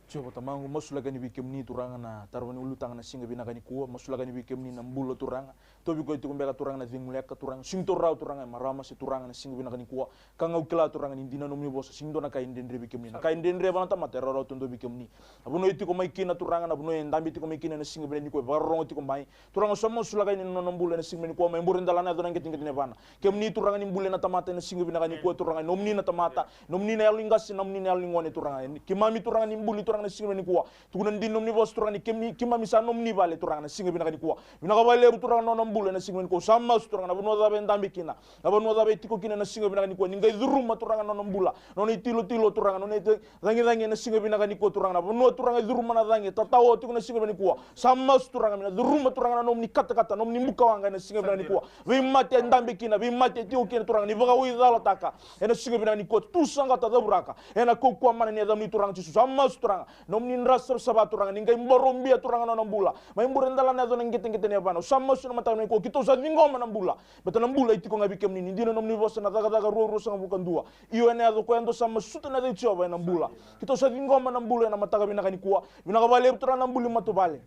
Coba tamang masula gani bikem ni turanga na tarwani ulutang na singa bina gani kuwa masula gani bikem ni nambulo turanga tobi ko itu kumbela turanga na dinguleka turanga sing torau turanga marama se turanga na singa bina gani kuwa kanga ukila turanga ni dina nomni bosa sing do na kain dendre bikem ni na kain dendre bana tamate roro tondo bikem ni abuno itu ko mai kina turanga na abuno endambi itu ko mai kina na singa bina ni kuwa barongo itu ko mai turanga somo masula gani no nambulo na singa bina kuwa mai mburen dalana do na ngeting ngeting bana kem ni turanga ni mbule na tamate na singa bina gani kuwa turanga nomni na tamata nomni na yalingas nomni na yalingone turanga kimami turanga ni mbuli turanga na singa bina kuwa tukunan din nomni bos turanga ni kimami sa nomni Bale turanga na singa bina gani kuwa bina ka Bale turanga no nambule na singa bina kuwa sama turanga na buno da bendambi kina na buno da betiko kina na singa bina gani kuwa ningai duruma turanga no nambula no ni tilo turanga no ni dangi na singa bina gani kuwa turanga na buno turanga duruma na dangi tatawo tikuna singa bina kuwa sama turanga na duruma turanga na nomni kata nomni muka wanga na singa bina gani kuwa vimate ndambi kina vimate tio kina turanga ni vaga uidala taka ena singa bina gani kuwa tusanga tadaburaka ena kokwa mana ni adamni turanga chisu sama turanga nomni nrasar sabat turanga ningai mborombia turanga no nambula mai mburendala na do ngete ne bana sama suna mata ni ko kito sa ngoma nambula beta nambula itiko ngabi kem ni ndina nomni bosa na daga ro sanga bukan dua iyo ene ado ko endo sama suta na de choba nambula kito sa ngoma nambula na mata bina kani kuwa bina ka Bale turanga nambuli matu Bale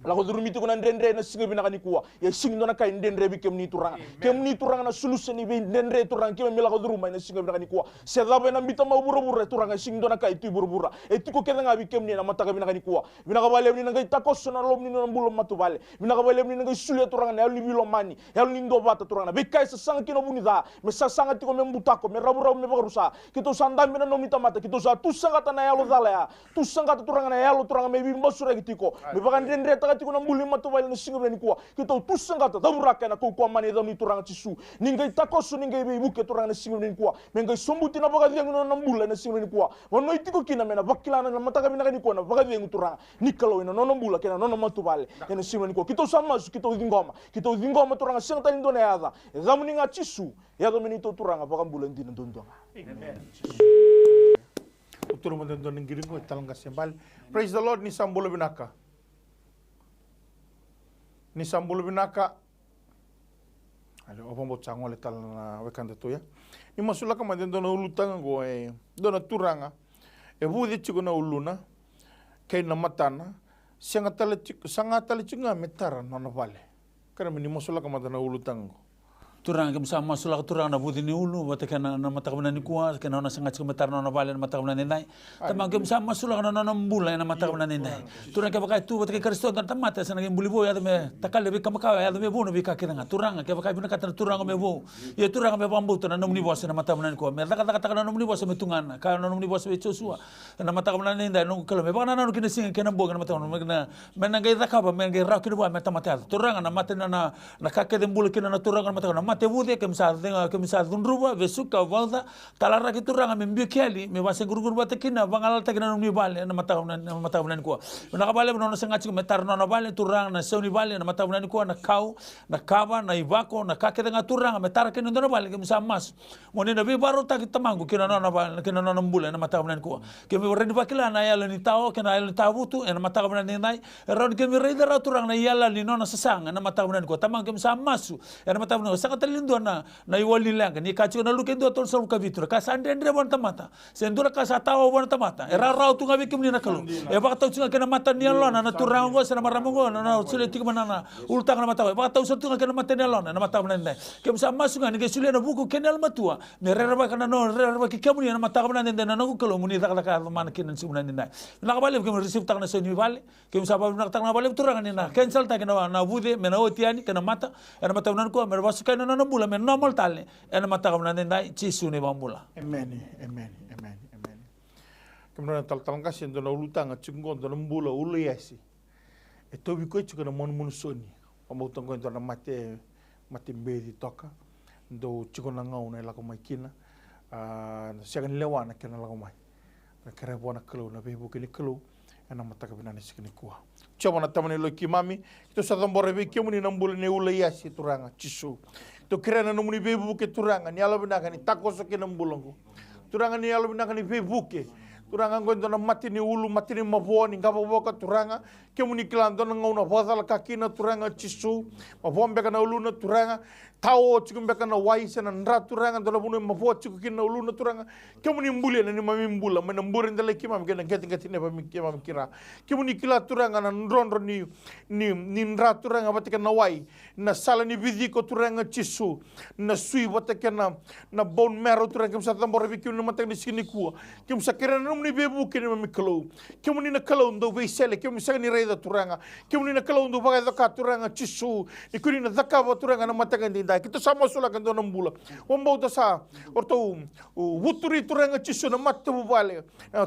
la ko durumiti ko na ndendre na singa bina kani kuwa ya sing do na kay ndendre bi kem ni turanga na solution ni be ndendre turanga kem mi la ko duruma na singa bina kani kuwa se da be na mita ma buru turanga sing do na kay tu buru etiko keda nga bi kem ni na mata bina kani kuwa bina ka Bale ni ngai takos na lom ni na mbulo matu Bale bina ka Bale ni ngai sulia turanga na li bilo mani ya ni ndo bata turanga be kay sa sanga kino buni da me sa sanga tiko me mbutako me rabu me bagarusa kito sanda mina no mita mata kito sa tu sanga ta na yalo dala ya tu sanga ta turanga na yalo turanga me bi mbasura gitiko me bagan ndendre tiko na mbuli matu Bale na singa bina kuwa kito tusanga ta daburaka na ko mani da ni turanga chisu ningai takosu ningai be buke turanga na singa bina kuwa mengai sombuti na baga dengu na mbula na singa bina kuwa wono itiko kina mena bakilana na mata bina kani kuwa na baga dengu turanga nikalo ina no mbula kena no matu Bale na singa bina kuwa kito sama su kito dingoma turanga singa ta indone yada zamu ninga chisu yado menito turanga baga mbula ndina ndondonga amen uturu mo don ngiringo talanga sembal praise the Lord ni sambulo binaka ni sambulo binaka alo opo mo chango le tal na wekanda to ya ni masula ka manden dona ulutanga go dona turanga budi chiko na uluna kay na matana sanga tala chunga metara no Bale kara ni masula ka manden ulutanga turang kem sama sulak turang na budi ni ulu bata kana na mata kabana ni kuwa kana na sangat semetar na Bale na mata kabana ni nai tamang kem sama sulak na mbula na mata kabana ni nai turang ke bakai tu bata ke kristo dan tamata sana ke buli bo ya me takal be kamaka ya me bo no be ka kenanga turang ke bakai bina kata turang me bo ya turang me bambu na nomni bos na mata kabana ni kuwa me kata na nomni bos me tungan ka na nomni bos be chosua na mata kabana ni nai no kala me bana na no kina singa kena bo na mata kabana me na ngai zakaba me ngai ra kina bo me tamata turang na mata na ka ke bulu kina na turang na mata kabana mate bude ke misal dunruba besuka walda talara ki turanga me mbiekeli me wase gurgur bate kina bangal ta kina no Bale na mata kabana ni kuwa na ka Bale no sangat chik metar no Bale turang na soni Bale na mata kabana ni kuwa na kau na kaba na ibako na ka ke nga turanga metar kina no Bale ke misal mas mone na be baro ta kitamangu kina no Bale kina no mbule na mata kabana ni kuwa ke me rendi bakila na yalo ni tao kina yalo tabutu na mata kabana ni nai ron ke me reida turang na yala ni no na sasanga na mata kabana ni kuwa tamang ke misal masu na mata kabana sangat lindo na iwali langa ni kachu na lukendo tol sa kavitura ka sandendre bon tamata sendura ka sa tawa bon tamata era rau tu ngavi kimni na kalu e ba tau tsinga kena mata ni lona na turango sa maramongo na sule tikmana na ultang na mata ba tau sa tunga kena mata ni lona na mata bnanda kem sa masunga ni sule na buku kenal matua me rera ba kana no rera ba kimni na mata bnanda na no kalu muni ka mana kinan simuna ni na bale kem receive tak na so ni bale kem sa ba na tak na bale turangan ni na cancel tak na bude me na otiani kena mata ena mata unan ko mer basukai na bula men normal tale ena mata kamna nendai chisu ne bambula amen kemna tal kasi ndo na ulutanga chingon ndo mbula Iliesa e tobi ko chuka na mon soni pamutang ko ndo na mate bedi toka ndo chikona ngau na la ko makina na siagan lewana kena la ko mai na kare bona kelo na bebu kini kelo ena mata ka binane sikini kuwa choba na tamani lo kimami to sa tambore be kemuni na mbula ne Iliesa turanga chisu to kira na muni bebu ke turanga ni ala binaka ni takoso ke na mbulongo turanga ni ala binaka ni bebu ke turanga ngondo na mati ni ulu mati ni mavo ni ngaba boka turanga kemuni kilando na ngona bothala kakina turanga chisu mavombe kana ulu na turanga tao chikumbe kana waisa na ndra turanga ndo bunu mavo chikukina ulu na turanga kemuni mbule na ni mami mbula mena mbure ndale kimam kena ngeti ne bami kimam kira kemuni kila turanga na ndrondo ni ndra turanga batika na wai na sala ni vidiko turanga chisu na sui batika na bone marrow turanga kimsa tambore bikim na matak ni sikini kuwa kimsa kira ni bebu kini mami kalau kemuni na kalau ndo veisele kemuni sa ni reida turanga kemuni na kalau ndo bagai daka turanga chisu ikuni na daka ba turanga na mataga ndai kita sama sula kan ndo nambula wambau ta sa orto wuturi turanga chisu na matabu bale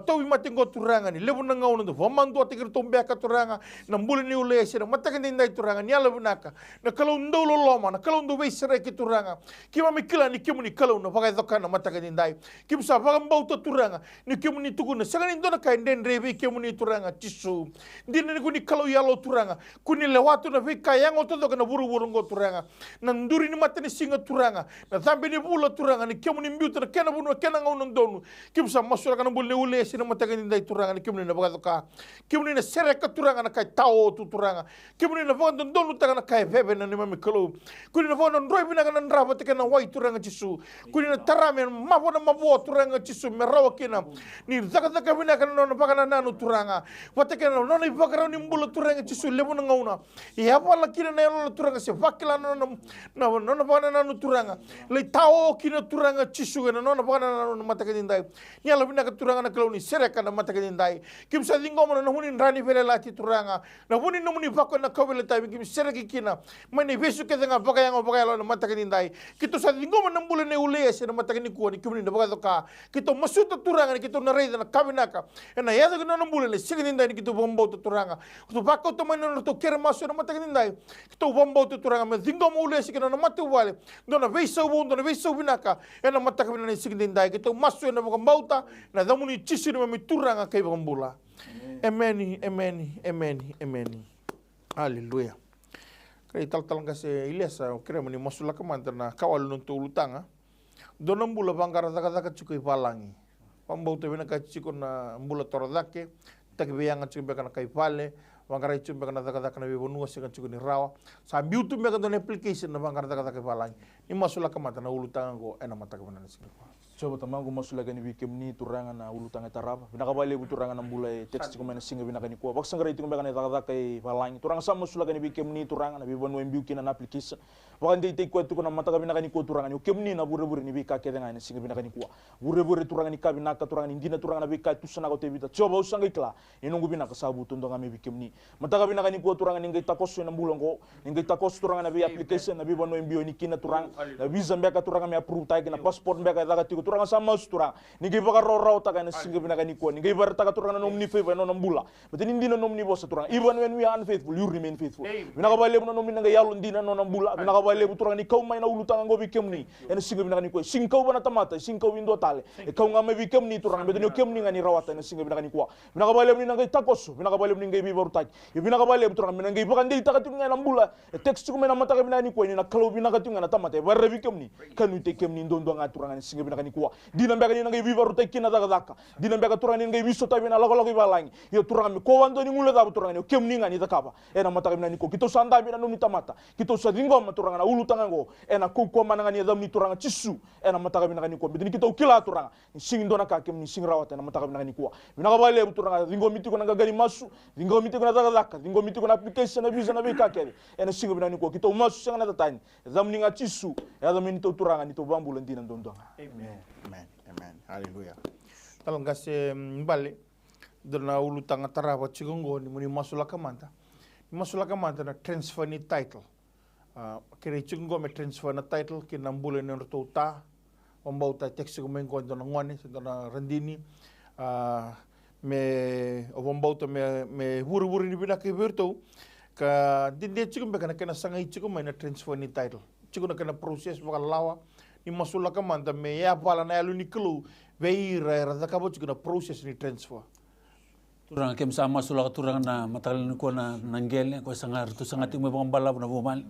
tawi matingo turanga ni lebu na ngau ndo vamando atikir tombe ka turanga na mbula ni Iliesa na mataga ndai turanga ni ala bunaka na kalau ndo loloma na kalau ndo veisere ki turanga kimami kila ni kemuni kalau na bagai daka na mataga ndai kimsa vambau ta turanga ni kemuni tukuna sagani ndona kai ndendre be kemuni turanga chisu ndine kuni kalau yalo turanga kuni lewatu na vika yango todo kana buru ngo turanga na nduri ni matani singa turanga na zambe ni bula turanga ni kemuni mbiuta na kena bunu kena ngau ndonu kimsa masura kana bul ne Iliesa na matagani ndai turanga ni kemuni na baga ka kemuni na sereka turanga na kai tao tu turanga kemuni na vondo ndonu taga na kai veve na ni mami kalau kuni na vondo ndroi bina kana ndraba te kana wai turanga chisu kuni na tarame mavo na mavo turanga chisu merawa kina ni zaka bina kana nona pakana nanu turanga wateke nona ibakara ni mbula turanga chisu lebu na ngauna ya pala kina na nona turanga se vakila nona pakana nanu turanga le tao kina turanga chisu na nona pakana nanu mataka dindai ni ala bina ka turanga na klauni sereka na mataka dindai kim sa dingo na huni rani vele lati turanga na huni numuni pakon na kawele tai kim sereki kina mani besu ke nga bakaya na mataka dindai kito sa dingo na mbula ne Iliesa na mataka ni kuani kim ni na baka ka kito masuta turanga ni kito na reida na kabinaka ena yado na nambule le sigin ndai kito bombo to turanga to bako to mano to kera maso na matagin ndai kito bombo to turanga me dingo mo Iliesa kina na matu wale dona veisa wundo na veisa binaka ena matagin na sigin ndai kito maso na bombauta na damuni chisi na me turanga kai bombula amen haleluya kai tal ngase Iliesa kira mani masula kamanta na kawal nun to ulutanga dona mbula bangara daga chukui palangi pambau te bina ka chiko na mbula torodake tak bianga chiko beka na kai pale wangara chiko beka na daga na bibonua sika chiko ni rawa sa biutu beka don application na wangara daga palang ni masula kamata na ulutanga go ena mata ka na sika coba tamangu masula gani bikem ni turanga na ulutanga taraba bina kabale bu turanga na mbula text ko mena singa bina kani ko bak sangara itu beka na daga kai palang turanga sa masula gani bikem ni turanga na bibonua mbiuki na application wakande te ko tu na mata ka bina kani ko turanga ni kem ni na bure ni bika ke dengan singa bina kani ko bure turanga ni kabina ka turanga ni dina turanga na bika tu sana ko te bita coba usanga ikla inungu bina ka sabu tundo ngame bikem ni mata ka bina kani ko turanga ni ngai takoso na mbulongo ni ngai takoso turanga na bi application na bibonua mbio ni kina turanga na visa mbeka turanga me approve ta na passport mbeka daga tiko turanga sama turanga ni ngai baka rorau ta kana singa bina kani ko ni ngai bar ta ka turanga na nomni favor no mbula but ni dina nomni bosa turanga even when we are unfaithful you remain faithful bina ka bale no nomni ngai yalu dina no mbula bina ka bale turanga ni kau mai na ulutanga ngo bikem ni ena singa bina kani ko singkau bana tamata singkau windo tale e kau ngame bikem ni turanga but ni kem ni ngani rawata na singa bina kani ko bina ka bale ni ngai takoso bina ka bale ni ngai bi baru tai bina ka bale turanga bina ngai baka ndei ta ka tunga na mbula e text ko mena mata ka bina ni ko ni na kalau bina ka tunga na tamata warra bi kemni kanu te kemni ndondo nga turanga singa bina kani kuwa dina mbega ni ngai viva ruta kina daga daka dina mbega turanga ni ngai wiso tabina lago lago balangi yo turanga mi ko wando ni ngula da turanga ni kemni ngani dakaba ena mata bina ni ko kito sanda bina no ni tamata kito sa dingo ma turanga na ulu tangango ena ko ko mananga ni dam ni turanga chisu ena mata bina kani ko bidini kito kila turanga singi ndona ka kemni singi rawata ena mata bina kani kuwa bina ka bale turanga dingo miti ko nanga gani masu dingo miti ko na daga daka dingo miti ko na application na visa na be ka kede ena singi bina ni ko kito masu sanga na tatani dam ni nga chisu ya dam ni to turanga ni to bambula ndina ndondo Amen. Amen. Amen. Hallelujah. Talong kasi Bale dona ulu tanga tarawa chigongo ni muni masula kamanta. Masula kamanta na transfer ni title. Kira chigongo me transfer na title kinambule ni rotota. Ombauta teksi kumengo dona ngone dona randini. Me ombauta me huru-huru ni bina ke virtu ka dinde chigombe kana kena sangai chigombe na transfer ni title. Chigo na kena proses bakal lawa. Ni masula kamanta me ya pala na alu ni kelu veira rada kabo chigona proses ni transfer. Turang kem sama masula turang na matal ni ko na nanggel ko sangar tu sangati mo bang bala na bumal.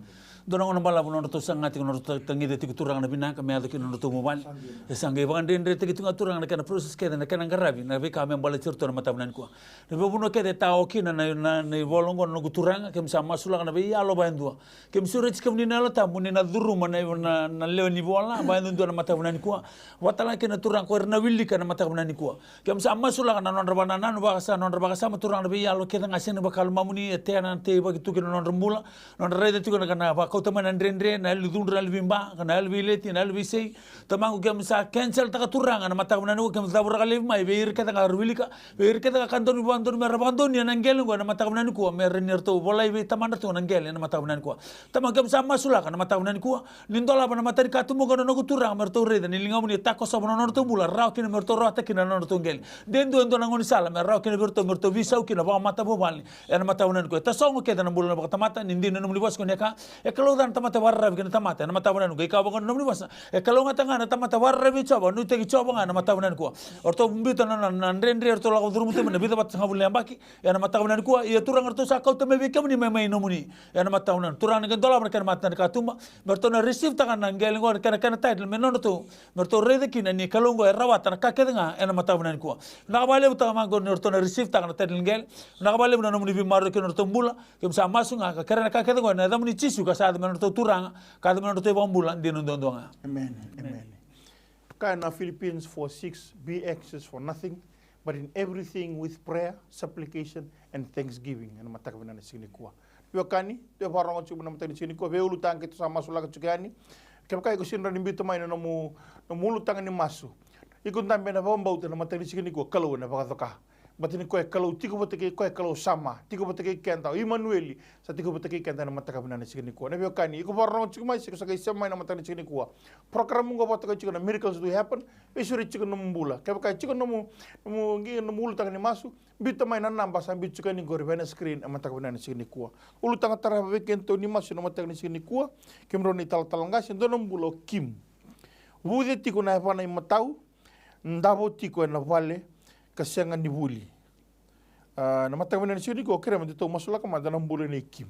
Donang ono bala no to sangati no to tangi de turang na bina kami ado kino to bumal. Sangai bang den rete kitu turang na kana proses ke na kana garabi na be kami bala certo na matabnan ko. Na buno ke de tao kina na volongo no turang kem sama masula na be ya lo bandua. Kem suret kem ni na lo tamu ni na duru na leo ni bola bandu na matabnan ko. Watala kina turang ko na willi kana matabnan ko. Kem sama masula na non rabana no ba non bakasa maturang na biya lo kita ngasin bakal mamuni etena te bagi tu kena non remula non rede tu kena ba kau teman andre na lu dun ral bimba kana lu bileti na lu bisei tamang kem sa cancel ta turang na mata na no kem sa kali mai beir kata ngarwilika beir kata kanton bandon merabandon ya nangel na mata na ko merenir tu bolai be taman tu nangel na mata na ko tamang kem sa masula na mata na ko nindola na mata ka tu mo no turang merto rede ni lingamuni ta ko sa non tu bula ra kina merto ra ta kina non tu ngel dendo endo nangon sala merra kina merto visau kina ba mata bobal ena mata unan ko ta songo ke dan bulan ba tamata nindi no mliwas ko neka e kalau dan tamata warra kina tamata ena mata unan ko ikaw ba no mliwas e kalau ngata ngana tamata warra bi coba nu te coba ngana mata unan ko orto mbito nan rendre orto la duru mutem na bita bat ngabul yambaki ena mata unan ko ia turang orto sa kau te me kam ni me no muni ena mata unan turang ngan dola mereka mata ka tumba merto na receive tangan nangel ngor kana title me no to merto rede kina ni kalau ngo rawatan ka kedenga ena mata unan ko na bale utama go orto na receive tangan ngel nakabale na nomuni bimaru ke norto mbula ke sa masunga ka karena ka kedengo na damuni chisu ka sa de norto turanga ka de norto bambula ndi ndondonga. Amen. Amen. Kana Philippians 4:6 be anxious for nothing but in everything with prayer, supplication and thanksgiving. Ana mataka bina sini kuwa. Yo kani de farango chu bina mataka sini kuwa veulu tang ke sa masula ka chukani. Ke kai ko sinra nimbito mai no mulu tang ni masu. Ikun tambe na bomba uta na mataka sini kuwa kalau na baka batini koe kalau tiko batake koe kalau sama tiko batake kenta Emmanueli sa tiko batake kenta na mataka bina sikini ko na biokani iko barno chiko mai siko sakai sama na mataka sikini ko program ngo bataka chiko na miracles do happen isuri chiko no mbula ke kai chiko no ngi no mulu tanga ni masu bita mai na namba sa bit chiko ni gor bena screen na mataka bina sikini ko ulu tanga tara vekento ni masu na mataka sikini ko kemro ni tal talangasi dono mbulo kim wude tiko na hapana imatau ndabo tiko na vale kasiangan dibuli. Na mata mana sini ko kira mesti tahu masuk lah kemana dalam bulan ni kim.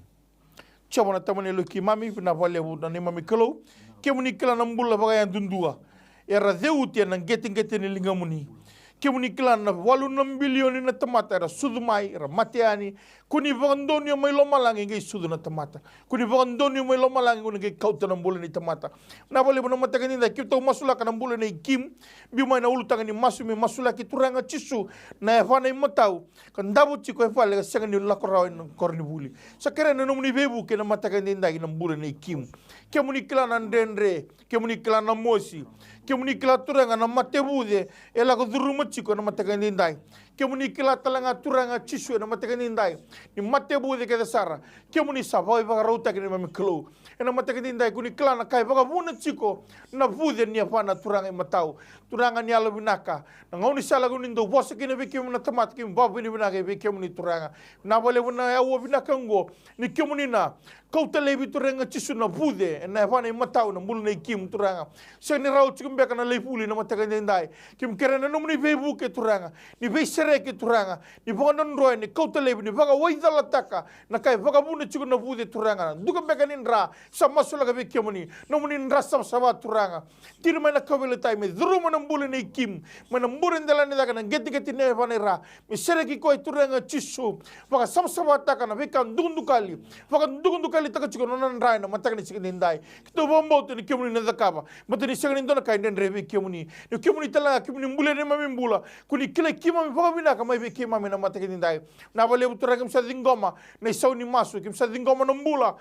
Coba na taman elo kim mami pina vale bulan ni mami kalau kemuni kela nam bulan bagai yang tundua. Era zeutia nang getting ni lingamuni. Kemuni kela na walu 6 bilion na temata era sudumai era matiani kuni vangandoni mai lomalangi ngai sudu na temata kuni vangandoni mai lomalangi ngai kauta na bulan ni temata na bole bona mata kani da kita masula kana bulan ni kim bi mai na ulu tangani masumi masula ki turanga chisu na fana matau kan dabu chi ko fale ka sangani la korao no korni buli sakere na nomuni bebu ke na mata kani da na bulan ni kim kemuni kila na ndendre kemuni kila na mosi kemuni kila turanga na matebude ela ko duru chiko na matakani ndai kemuni kila talanga turanga chisu na matakani ndai ni matebude ke sara kemuni savoi va rauta ke mami klo na matakani ndai kuni kila na kai va buna chiko na bude ni afana turanga matau turanga ni alo binaka na ngoni sala kuni ndo bosa ke ne kemuni na tamat ke babu ni binaka be kemuni turanga na bole buna ya wo binaka ngo ni kemuni na kau telebi turanga chisu na bude na afana matau na mulne kim turanga seni rau chikum be kana leipuli na matakani ndai kim kerena no muni bebu ke turanga ni be sereki turanga ni baka nonroe ni kautalebi ni baka waidalataka na kai baka buna chuku na bude turanga duka beka nindra sama sulaga bekemuni no muni ndra sama turanga tiri mana kabele tai me dru mana mbule ni kim mana mbure ndala ni daga na geti ne vanera me sereki koi turanga chisu baka sama taka na beka ndundukali baka ndundukali taka chuku no ndra na mataka ni sikini ndai kito bombo ni kemuni na dakaba matani sikini ndona kai ndre bekemuni ni kemuni tala kemuni mbule ne mami mbula kuni kila kima mi baka bina kama ibe kima mi na mataka ni ndai na bale turanga msa dingoma na sauni masu kim sa dingoma na mbula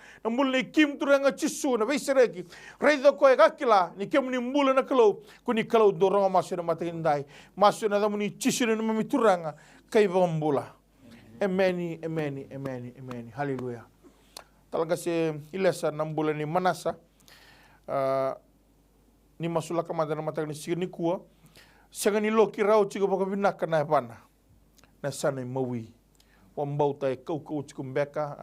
ni kim turanga chisu na be sereki reido ko kakila ni kemuni mbula na kuni kalau dorong masu na mataka ni ndai masu na damuni chisu na mami turanga kai mbula amen haleluya talaga se Iliesa na mbula ni manasa ni masula kama na mataka ni signi kuwa sanga ni loki rao chigo baka binaka na pana na sana mawi wambauta e kau chikumbeka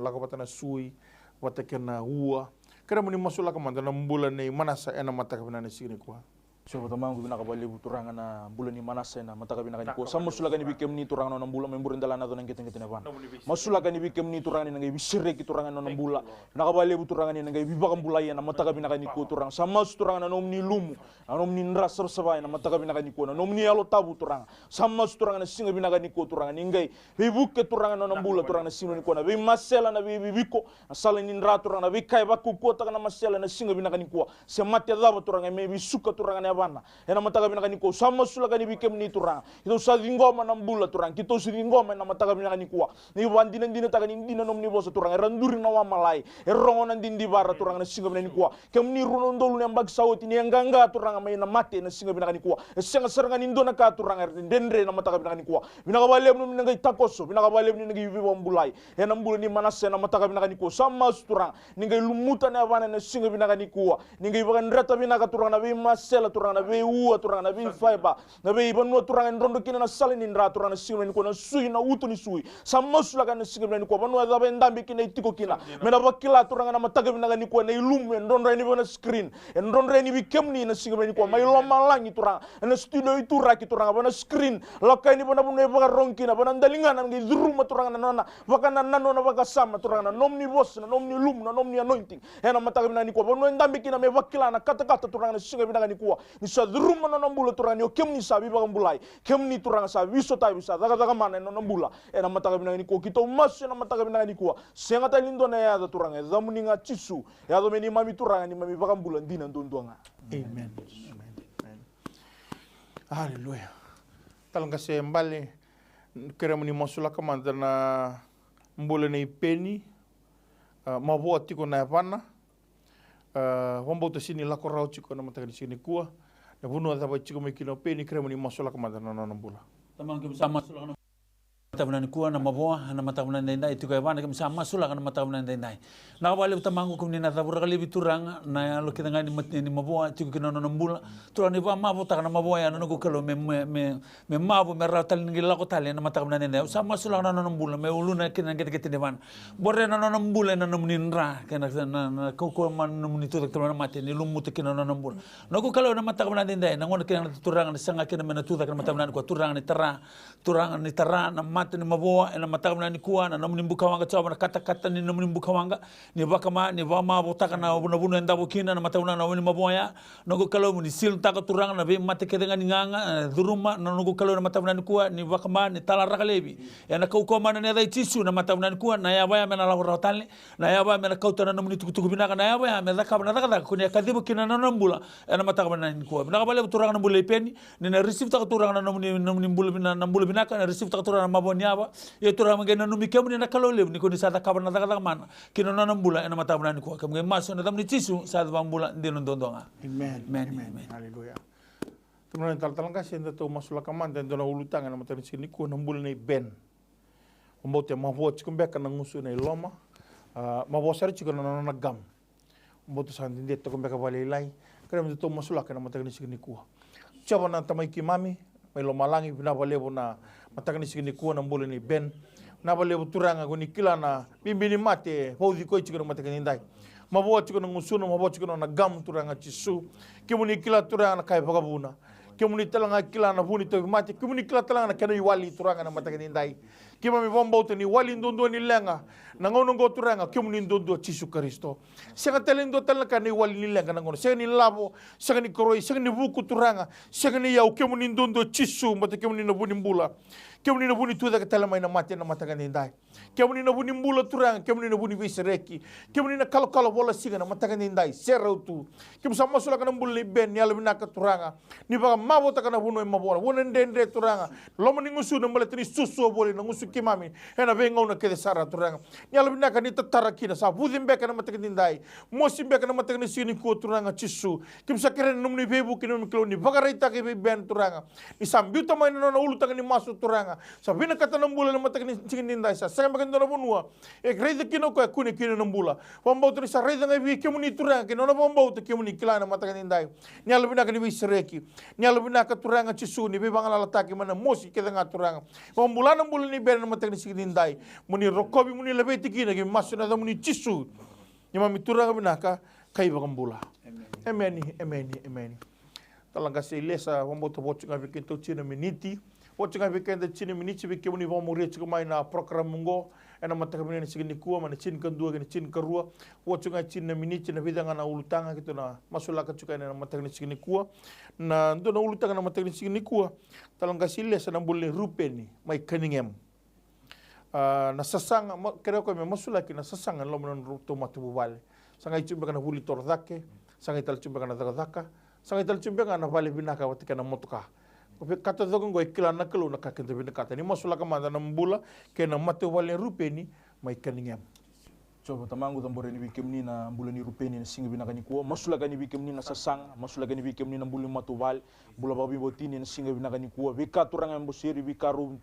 lakapata na sui watake na ua kera muni masula kama na mbula ni manasa ena mataka binana signi kuwa so tamang binakabali buturanga na mbula ni manasa na mataka binaka ko sa masulaga ni bikem ni turanga na mbula memburin dala na donang kiteng kiteng ban masulaga ni bikem ni turanga ni ngai bisire ki turanga na mbula nakabali buturanga ni ngai bibaka mbula na mataka binaka ni ko turanga sa mas turanga na nomni lumu na nomni ndra sabay na mataka binaka ni ko na nomni alo tabu turanga sa mas turanga na singa binaka ni ko turanga ni ngai bibuke turanga na mbula turanga na singa ni ko na bi masela na bibiko na sala ni ndra turanga na bikai baku ko taka na masela na singa binaka ni ko se matya daba turanga me bisuka turanga na bana ena mataka binaka ni ko sama sulaga ni bikem ni turang ito sa dingoma na mbula turang kito si dingoma na mataka binaka ni ko ni bandinan dina taga ni dina nom ni bosa turang randuri na wa malai rongonan din di bara turang na singa binaka ni ko kem ni runon dolu ni ambag sawti ni anganga turang may na mate na singa binaka ni ko senga serangan indo na ka turang dendre na mataka binaka ni ko binaka balem no nangay takoso binaka balem ni nagay biwa mbulay ena mbula ni manase na mataka binaka ni ko sama turang ni ngay lumutan na bana na singa binaka ni ko ni ngay bagan rata binaka turang na bi masela turang na be ua turang na be fiber na be banwa turang ndondo kina na salin indra turang na singa ni ko na sui na utu ni sui sama sulaga na singa ni ko banwa da ndambi kina itiko kina mena bakila turang na mataga binaka ni ko na ilum ndondo ni bona screen ndondo ni bikem ni na singa ni ko may loma langi turang na studio itu raki turang bona screen lokay ni bona bunay baka rongki na bona dalingan ngi zuruma turang na nana baka na nano na baka sama turang na nomni boss na nomni lum na nomni anointing ena mataga binaka ni ko banwa ndambi kina me bakila na kata turang na singa binaka ni ko ni sa rumah na nambula turang yo kem ni sabi bakang bulai kem ni turang sa wiso tai bisa daga mana na nambula ena mataka binang ni ko kita mas na mataka binang ni ko senga ta lindo na ya turang ya zamuninga chisu ya do meni mami turang ni mami bakang bulan dinan dondoanga amen haleluya talang kasi mbali kera muni masula kamanda na mbula ni peni mabuat tiko na pana wambauta sini lako rao chiko na mataka ni sini kuwa na bunu ada chiko mekino peni kera muni masula kamanda na nambula tamang kim sama sula na matavna ni kuwa na maboa na matavna ndai tiko bana kim sama sula na matavna ndai na wale tamangu kum ni na tabura kali bituranga na lo kita ngani ni maboa tiko kino na nambula turang ni ba mabo ta na maboa ya no ko kalo me mabo me ratal ni la ko tali na matavna ndai sama sula na nambula me uluna kina ngete de ban borre na nambula na namni nra kana na ko man namni to ta na mate ni lumut kino na nambula no ko kalo na matavna ndai na ngon kina turanga ni sanga kina me na tu ta na matavna ko turanga ni tara na ni maboa ena mataka ni kuwa na namni mbukawanga chawa na kata ni namni mbukawanga ni bakama ni vama botaka na buna enda bukina na mataka na wani maboa ya nogo kalau ni sil taka turanga na be mate kedenga ni nganga duruma na nogo kalau na mataka ni kuwa ni bakama ni tala rakalebi ena kau koma na dai tisu na mataka ni kuwa na ya baya mena la rotale na ya baya mena kauta na namni tukutuku binaka na ya baya mena daka na daka kunya kadibu kina na nambula ena mataka ni kuwa binaka bale turanga na mbule peni ni na receive taka turanga na namni mbule binaka na receive taka turanga na maboa niaba ya turang mangena numi kemu na kalole ni ko ni sada kabar na daga mana kino na nambula ena matabna ni ko kemu maso na tamni tisu sada bambula ndino ndondonga amen haleluya kemudian tal kasi enda to masula kamanda enda na ulutang na matani sini ko nambula ni ben umbote mavot kumbeka na ngusu na iloma mavosar chiko na nagam umbote sa ndinde to kumbeka balilai kaya to masula kana matani sini ko chaba na tamay kimami may lomalangi binabalebo na mataka ni sigini kuwa na mbule ni ben nabalebo turanga ko ni kila na bimbini mate hodi ko chiko na mataka ni ndai mabuwa chiko na ngusuno mabuwa chiko na gam turanga chisu kimuni kila turanga na kai pagabuna Kemuni talanga kila na vuni to mate. Kemuni kila talanga na kena iwali turanga na matagani ndai. Kima mi vambauta ni wali ndondo ni lenga. Na ngono ngo turanga kemuni ndondo Yesu Kristo. Sega telendo talanga ni wali ni lenga na ngono. Sega ni lavo, sega ni koroi, sega ni vuku turanga, sega ni yau kemuni ndondo Yesu mate kemuni na vuni mbula. Kemuni na vuni tuda ka tala mai na mate na matagani ndai. Kemuni na vuni mbula turanga, kemuni na vuni visereki. Kemuni na kalo bola siga na matagani ndai. Serau tu. Kemu sama sula kana mbula ni ben ni alabina ka turanga. Ni baka mabo ta kana vuno e mabora. Wona ndende turanga. Loma ni ngusu na mbala tini susu bole na ngusu kimami. Ena venga una kede sara turanga. Ni alabina ka ni tatara kina sa vudimbe kana matagani ndai. Mosimbe kana matagani sini ko turanga Yesu. Kemu sakere numni bebu kina mikloni. Bagareita ke ben turanga. Ni sambiuta mai na ulu ta ni masu turanga. Sabina kata nambula na matagani sini ndai sa. Sanga maganda na bunua. E greide kino ko kuni kina nambula. Wambau tu ni sa reida ngai kemu ni turanga kina na wambau tu kemu ni kila na matagani ndai. Ni alabina ka ni visereki. Ni alabina ka turanga Yesu ni bebang alataki mana mosi keda nga turanga. Wambula nambula ni ben na matagani sini ndai. Muni rokobi muni lebeti kina ki masu na muni Yesu. Ni mami turanga binaka kai bagambula. Amen. Amen. Talanga se Iliesa wambau tu bochu nga bikin tu china miniti. Bochu nga bikin tu china miniti bikin muni wamuri chika mai na program mungo. Ena matagani ni sigini kuwa mana chin kendua kena chin kerua. Bochu nga china miniti na vidanga na ulutanga gitu na masulaka chuka na matagani sigini kuwa. Na ndo na ulutanga na matagani sigini kuwa. Talanga se Iliesa nambule rupeni mai kaningem. Na sasanga kira ko me masulaki na sasanga lo menon to matu vale sanga ichumbe kana huli tordake sanga ital chumbe kana daka sanga ital chumbe kana vale binaka watika na motuka ko kata dogo ngo ikila na kelu na kakente binaka ni masulaka manda na mbula ke na matu vale rupeni mai kaningem. Coba tamangu tambore ni bikemni na mbula ni rupeni na singa binaka ni kuwa masulaka ni bikemni na sasanga masulaka ni bikemni na mbula matu vale bula babi botini na singa binaka ni kuwa vikaturanga mbosiri vikaru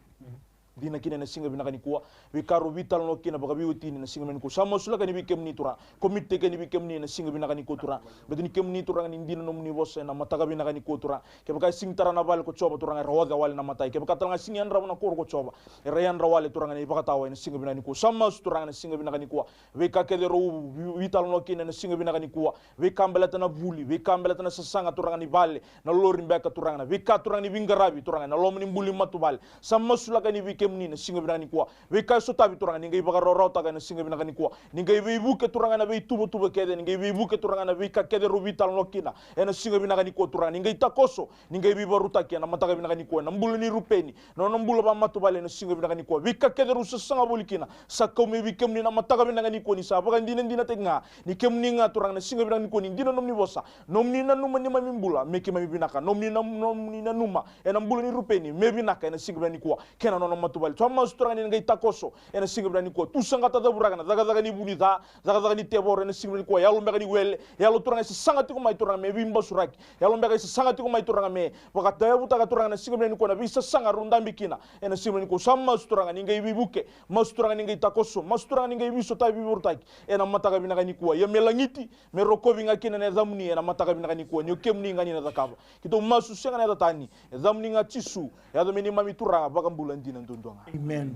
dina kina na singa binaka ni kuwa vikaru vital no kina baka biutini na singa binaka ni kuwa sama sulaka ni bikemni tura komite ke ni bikemni na singa binaka ni kuwa tura betu ni kemni tura ni dina no muni bosa na mataga binaka ni kuwa tura ke baka sing tara na vale ko coba tura nga rawaga wale na matai ke baka tanga sing yan rawana ko coba rayan rawale tura ni baka tawa na singa binaka ni kuwa sama tura na singa binaka ni kuwa vika ke ro vital no kina na singa binaka ni kuwa vika mbelata na vuli vika mbelata na sasanga tura ni vale na lorin beka tura na vika tura ni vingarabi tura na lomni mbuli matu vale sama sulaka ni kemni na singa binaka ni kuwa vika sotabi turanga ningai baka rorota na singa binaka ni kuwa ningai vibuke turanga na tubo kede ningai vibuke turanga na vika kede rubital lokina ena singa binaka ni kuwa turanga ningai takoso ningai vibaruta kia na mataga binaka ni kuwa na mbulu ni rupeni na mbulu ba matu bale na singa binaka ni kuwa vika kede rusa sanga bulikina sakome vikemni na mataga binaka ni kuwa ni sabaka ndina tenga ni kemni nga turanga na singa binaka ni kuwa ni ndina nomni bosa nomni na numa ni mamimbula meki mamibinaka nomni na numa ena mbulu ni rupeni mebinaka ena singa binaka ni kuwa kena no matu bale tama sutura ni ngai takoso ena singa binaka ni kuwa tusanga tata buraga na daga ni bunita daga ni tebor ena singa binaka ni kuwa yalo mbeka ni wele yalo turanga si sangati ko mai turanga me bimba suraki yalo mbeka si sangati ko mai turanga me wakata ya butaka turanga na singa binaka ni kuwa na bisa sanga runda mbikina ena singa binaka ni kuwa sama sutura ni ngai bibuke masturanga ni ngai takoso masturanga ni ngai biso tai biburtaki ena mataga binaka ni kuwa ya melangiti me rokovi ngakina na dhamni ena mataga binaka ni kuwa ni kemni ngani na dakava kito masu senga na datani dhamni ngachisu ya dhamni mami turanga baka mbula ndina ndondonga. Amen.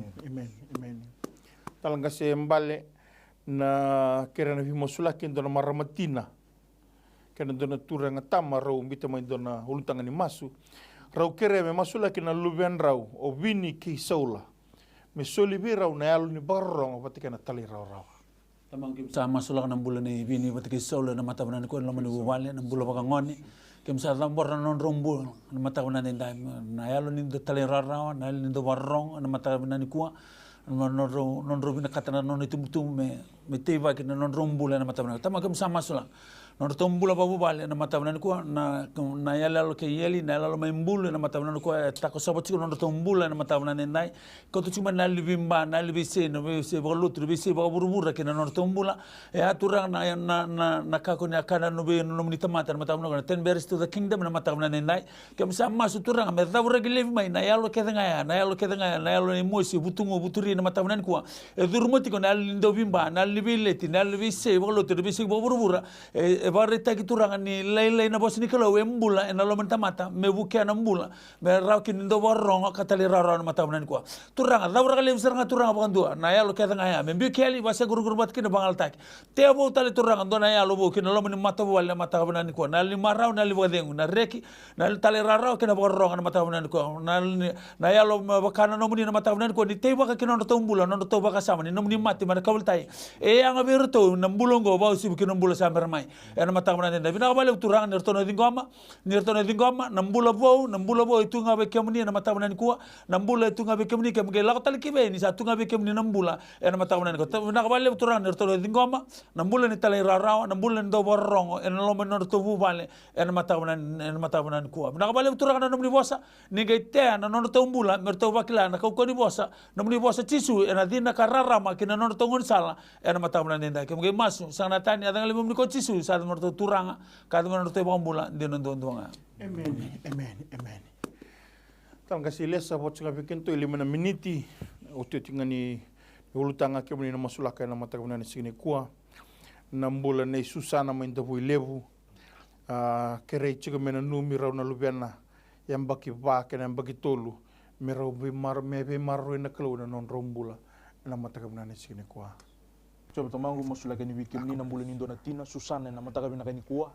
Talanga se mbale na kera na vimo sulaki ndona maramatina kena ndona turanga tama rau mbita mai ndona ulutanga ni masu rau kere me masulaki na luben rau o vini ki saula me soli bi rau na yalu ni barrong patika na tali rau tamang kim sa masulak na mbula ni vini patika saula na mata na ko laman ni wale na mbula baka ngoni kim sa tambor na non rombo na mata na ni na yalu ni tali rau na yalu ni do barrong na mata na ni kuwa non robina katana non itumtum me teva que non rombula na matabana tama kam sama sula non tombula babu bale na matabana ko na yala lo ke yeli na yala lo membula na matabana ko ta ko sabat non tombula na matabana nai ko tu cuma na livimba na livise no se voluto livise ba burbura que non tombula e atura na ka ko na kana no be no ni tamata na matabana ten bears to the kingdom na matabana nai kam sama sutura me davura que lev mai na yalo ke nga na yalo ni mosi butungo buturi na matabana ko e durmoti ko na lindo bimba na libileti na livise voluto livise ba burbura e varita ki turanga ni lei na bos ni kalau embula ena lo mata me buke na mbula me rau ki ndo warong katali raro na mata nan ko turanga da ura kali seranga turanga bandua na ya lo ka nga ya me bi kali basa guru bat ki na bangal tak te bo tali turanga do na ya lo bo ki na lo ni mata wala mata nan ko na li marau na li wadeng na reki na tali raro ki na warong na mata nan ko na ya lo bakana no ni na mata nan ko ni te ba ka ki no to mbula no to ba ka sama ni no ni mati mana kawul tai e yang aberto na mbulongo ba usi ki no mbula samber mai ena mata nan da bina bale turanga nirtono dingoma nambula bo itu ngabe kemni na mata nan ko nambula itu ngabe kemni kem ge la tali kibe ni satu ngabe kemni nambula ena mata nan ko bina bale turanga nirtono dingoma nambula ni tali rarawa nambula ndo borrongo ena lo menor to bale ena mata nan ko bina bale turanga namni bosa ni ge te na non to mbula merto bakila na ko ni bosa namni bosa cisu ena dina karara makina non to ngon sala ena mata nan nda kem ge masu sana tani adang limum ni ko cisu sa merto turanga kada menor to bambula di nondonga. Amen. Tang kasi Iliesa buat sila bikin tu 5 miniti uti tingani ulutanga kemuni na masulaka na mataguna ni sini kuah 6 bulan ni susah na main tabu lebu kere chiga mena numi rau na lubiana yang baki ba kena yang baki tolu merau bimar na kalau na non rombula na mataguna ni sini kuah. Coba tamangu masulaka ni bikin ni 6 bulan indo na tina susah na mataguna ni kuah.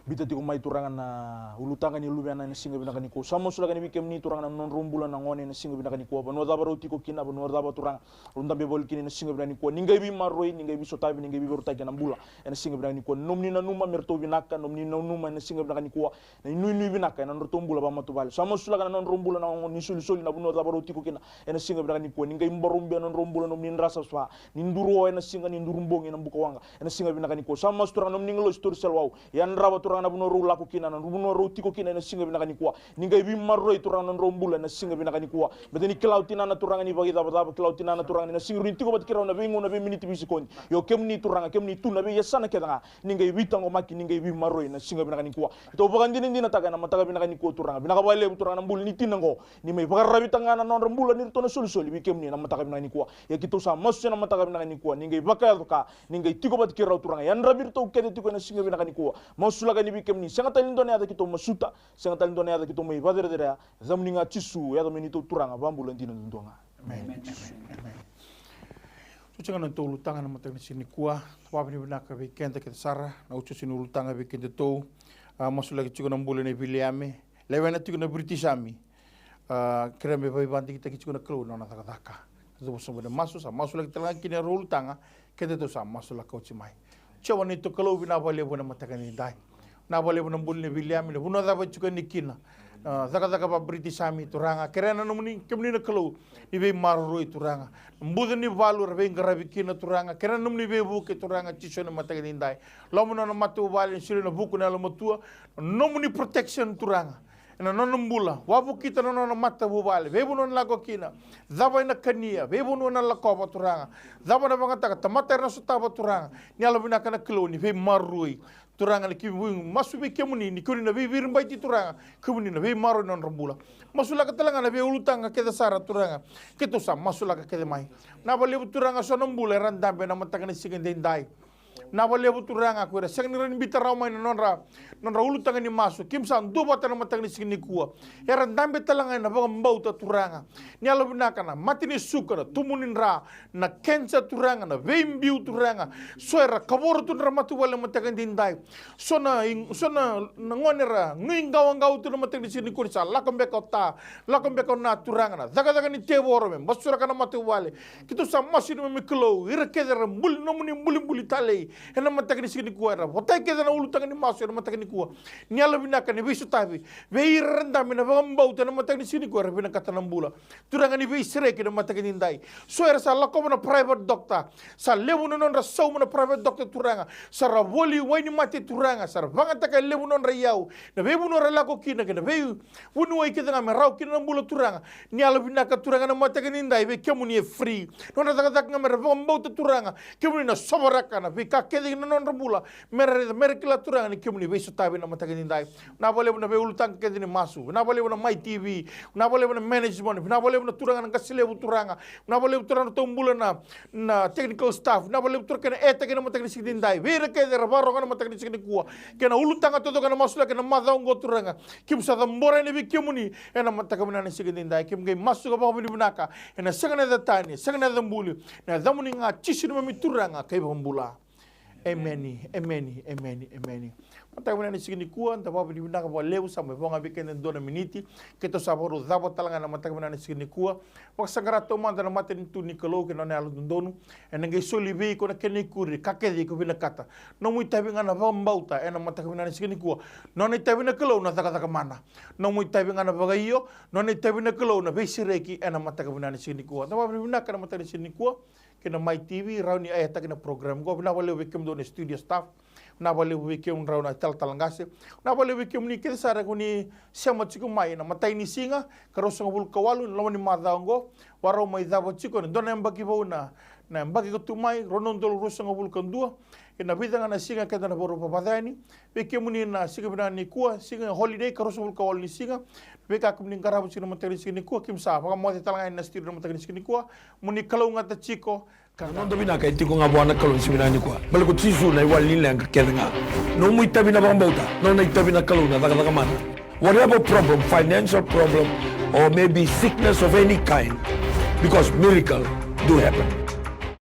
Bita tiko mai turangan na ulutanga ni lubiana na singa binaka ni ko samo sulaka ni bikem ni turangan na non rombula na ngone na singa binaka ni ko ba no daba roti ko kina ba no daba turang runda be bol kini na singa binaka ni ko ningai bi maroi ningai bi sotabi ningai bi berta kana bula na singa binaka ni ko nomni na numa merto binaka nomni na numa na singa binaka ni ko na nui binaka na norto mbula ba matu bal samo sulaka na non rombula na ni suli na no daba roti ko kina na singa binaka ni ko ningai mbarumbe na non rombula nomni rasa swa ni nduro na singa ni ndurumbongi na buka wanga na singa binaka ni ko samo turang nomni nglo stur selwau yan raba turang na buno ru laku kina na buno ru tiko kina na singa binaka ni kuwa ningai bi marro turang na rombula na singa binaka ni kuwa beteni klautina na turang ni bagi daba klautina na turang na singa rin tiko bat kira na bingo na be miniti bisikon yo kemni turanga kemni tu na be yasana kedanga ningai bitango maki ningai bi marro na singa binaka ni kuwa to bagan din na taga na mataga binaka ni kuwa turanga binaka bale turanga na mbul ni tinango ni mai bagarabi tanga na non rombula ni to na soli bi kemni na mataga binaka ni kuwa ya kito sa masu na mataga binaka ni kuwa ningai bakal ka ningai tiko bat kira turanga yan rabir to kede tiko na singa binaka ni kuwa masulaga ni bikem ni sanga talindone ada kito masuta sanga talindone ada kito mai vadere dera zamninga cisu ya zamini to turanga bambula ndina ndonga amen so changa no tolu tanga na matang sini kuah papi ni binaka be kenta kita sara na ucu sini ulu tanga be kenta to masula ki chukuna mbule ne Viliame lewena chukuna British Army krembe bai banti kita ki chukuna klo na taka so bosomo de masula ki tanga kini ulu tanga kenta to sa masula ko chimai chawa ni to klo bina bale bona matakani dai na bale bona mbulne Viliame le buno daba chuka nikina zaka ba British Army turanga kerana nomuni kemni na klo ni be marro turanga mbuda ni valu be ngarabi kina turanga kerana nomuni be buke turanga chisone matakani dai lomuno na matu vale sire na buku na lomotua nomuni protection turanga na non mbula wabu kita non mata bubale be buno na kina zaba na kania be buno na lakoba turanga zaba na bangata tamata na sutaba turanga ni ala bina kana klo ni be marroi turanga ki masu be kemuni ni kuni na be virmbai ti turanga kemuni na be maro non rambula masula ka talanga na be ulutanga ke sara turanga ke to sa masula ka ke mai na bale turanga so nombula randambe na mataka ni sigende dai na bale turanga ko ra seng ren bitara mai non ra ulutanga ni masu kim san do bata na mataka ni signi kuwa era dambe talanga na ba mbauta turanga ni ala bina kana matini sukara tumunin ra na kensa turanga na veimbiu turanga so era kabor tu na matu wala mataka dindai sona ngonera ngingawangau tu na mataka ni signi kursa lakombe kota lakombe na turanga na daga ni teboro me basura kana matu wale kitu sa masini me klo ira kedera mbul nomuni mbuli tale ena mataka ni signi kuwa ra hotai kedera ulutanga ni masu ena mataka ni kuwa ni ala bina kana be sutabi be iranda mina ba mbauta na mataka ni signi kuwa ra bina katana mbula turanga ni be sire ke na mataka ni ndai so era sa lakomo na private doctor sa lebu non ra sau na private doctor turanga sa ravoli waini mate turanga sa vangata ka lebu non ra yau na be buno ra lako kina ke na be wunu wai kedanga me rau kina mbula turanga ni ala bina ka turanga na mataka ni ndai be kemuni e free non ra daga ngam ra mbauta turanga kemuni na sobaraka na be ka kedi na non Ravula mere kila turanga ni kemuni beso tabi na matagin dai na bole na beulutang kedi ni masu na bole na MaiTV na bole na management na bole na turanga na kasile turanga na bole turanga tombula na technical staff na bole turanga eta kena matagin sigin dai vira kedi rabaro kana matagin sigin kuwa kena ulutanga todo kana masula kena madongo turanga kim sa dambora ni kemuni ena matagin na sigin dai kim ge masu ka ba ni bunaka ena sagana da tani sagana da mbuli na damuni nga chisinu mami turanga kay bambula emeni mata wena ni sigini kuwa nta ba ni bunaka ba leu sa mo bonga bikene dona miniti keto saboro dabo talanga na mata wena ni sigini kuwa wa sagara to manda na mata ni tu nikolo ke na alu dondonu ena ngai soli vi ko na keni kuri kakedi ko vina kata no mu tabi ngana bambauta ena mata wena ni sigini kuwa no ni tabi na kelo na taka mana no mu tabi ngana bagayo no ni tabi na kelo na besireki ena mata wena ni sigini kuwa ta ba ni bunaka na mata ni sigini kuwa kena MaiTV rauni ayata kena program go na wale wekem do studio staff na wale wekem rauna talangase na wale wekem ni kesa sara kuni siamo chiku mai na matai ni singa karo songa bul kawalu lawan ni madango waro mai dabo chiku don embaki bauna na embaki ko tumai ronon dol rusonga bul kandua kena bidanga na singa kena boru papadani wekem ni na singa bina ni kuwa singa holiday karo songa bul kawalu ni singa beka kumni karabu sino materi sini kuwa kimsa paka mo talanga na studio materi sini kuwa muni kalau ngata chiko non dobina kay tiko nga buana kalon siminani kwa bal ko tisu na iwal nilang kedenga no mu itabina bambauta no na itabina kaluna daga mana whatever problem, financial problem or maybe sickness of any kind, because miracle do happen.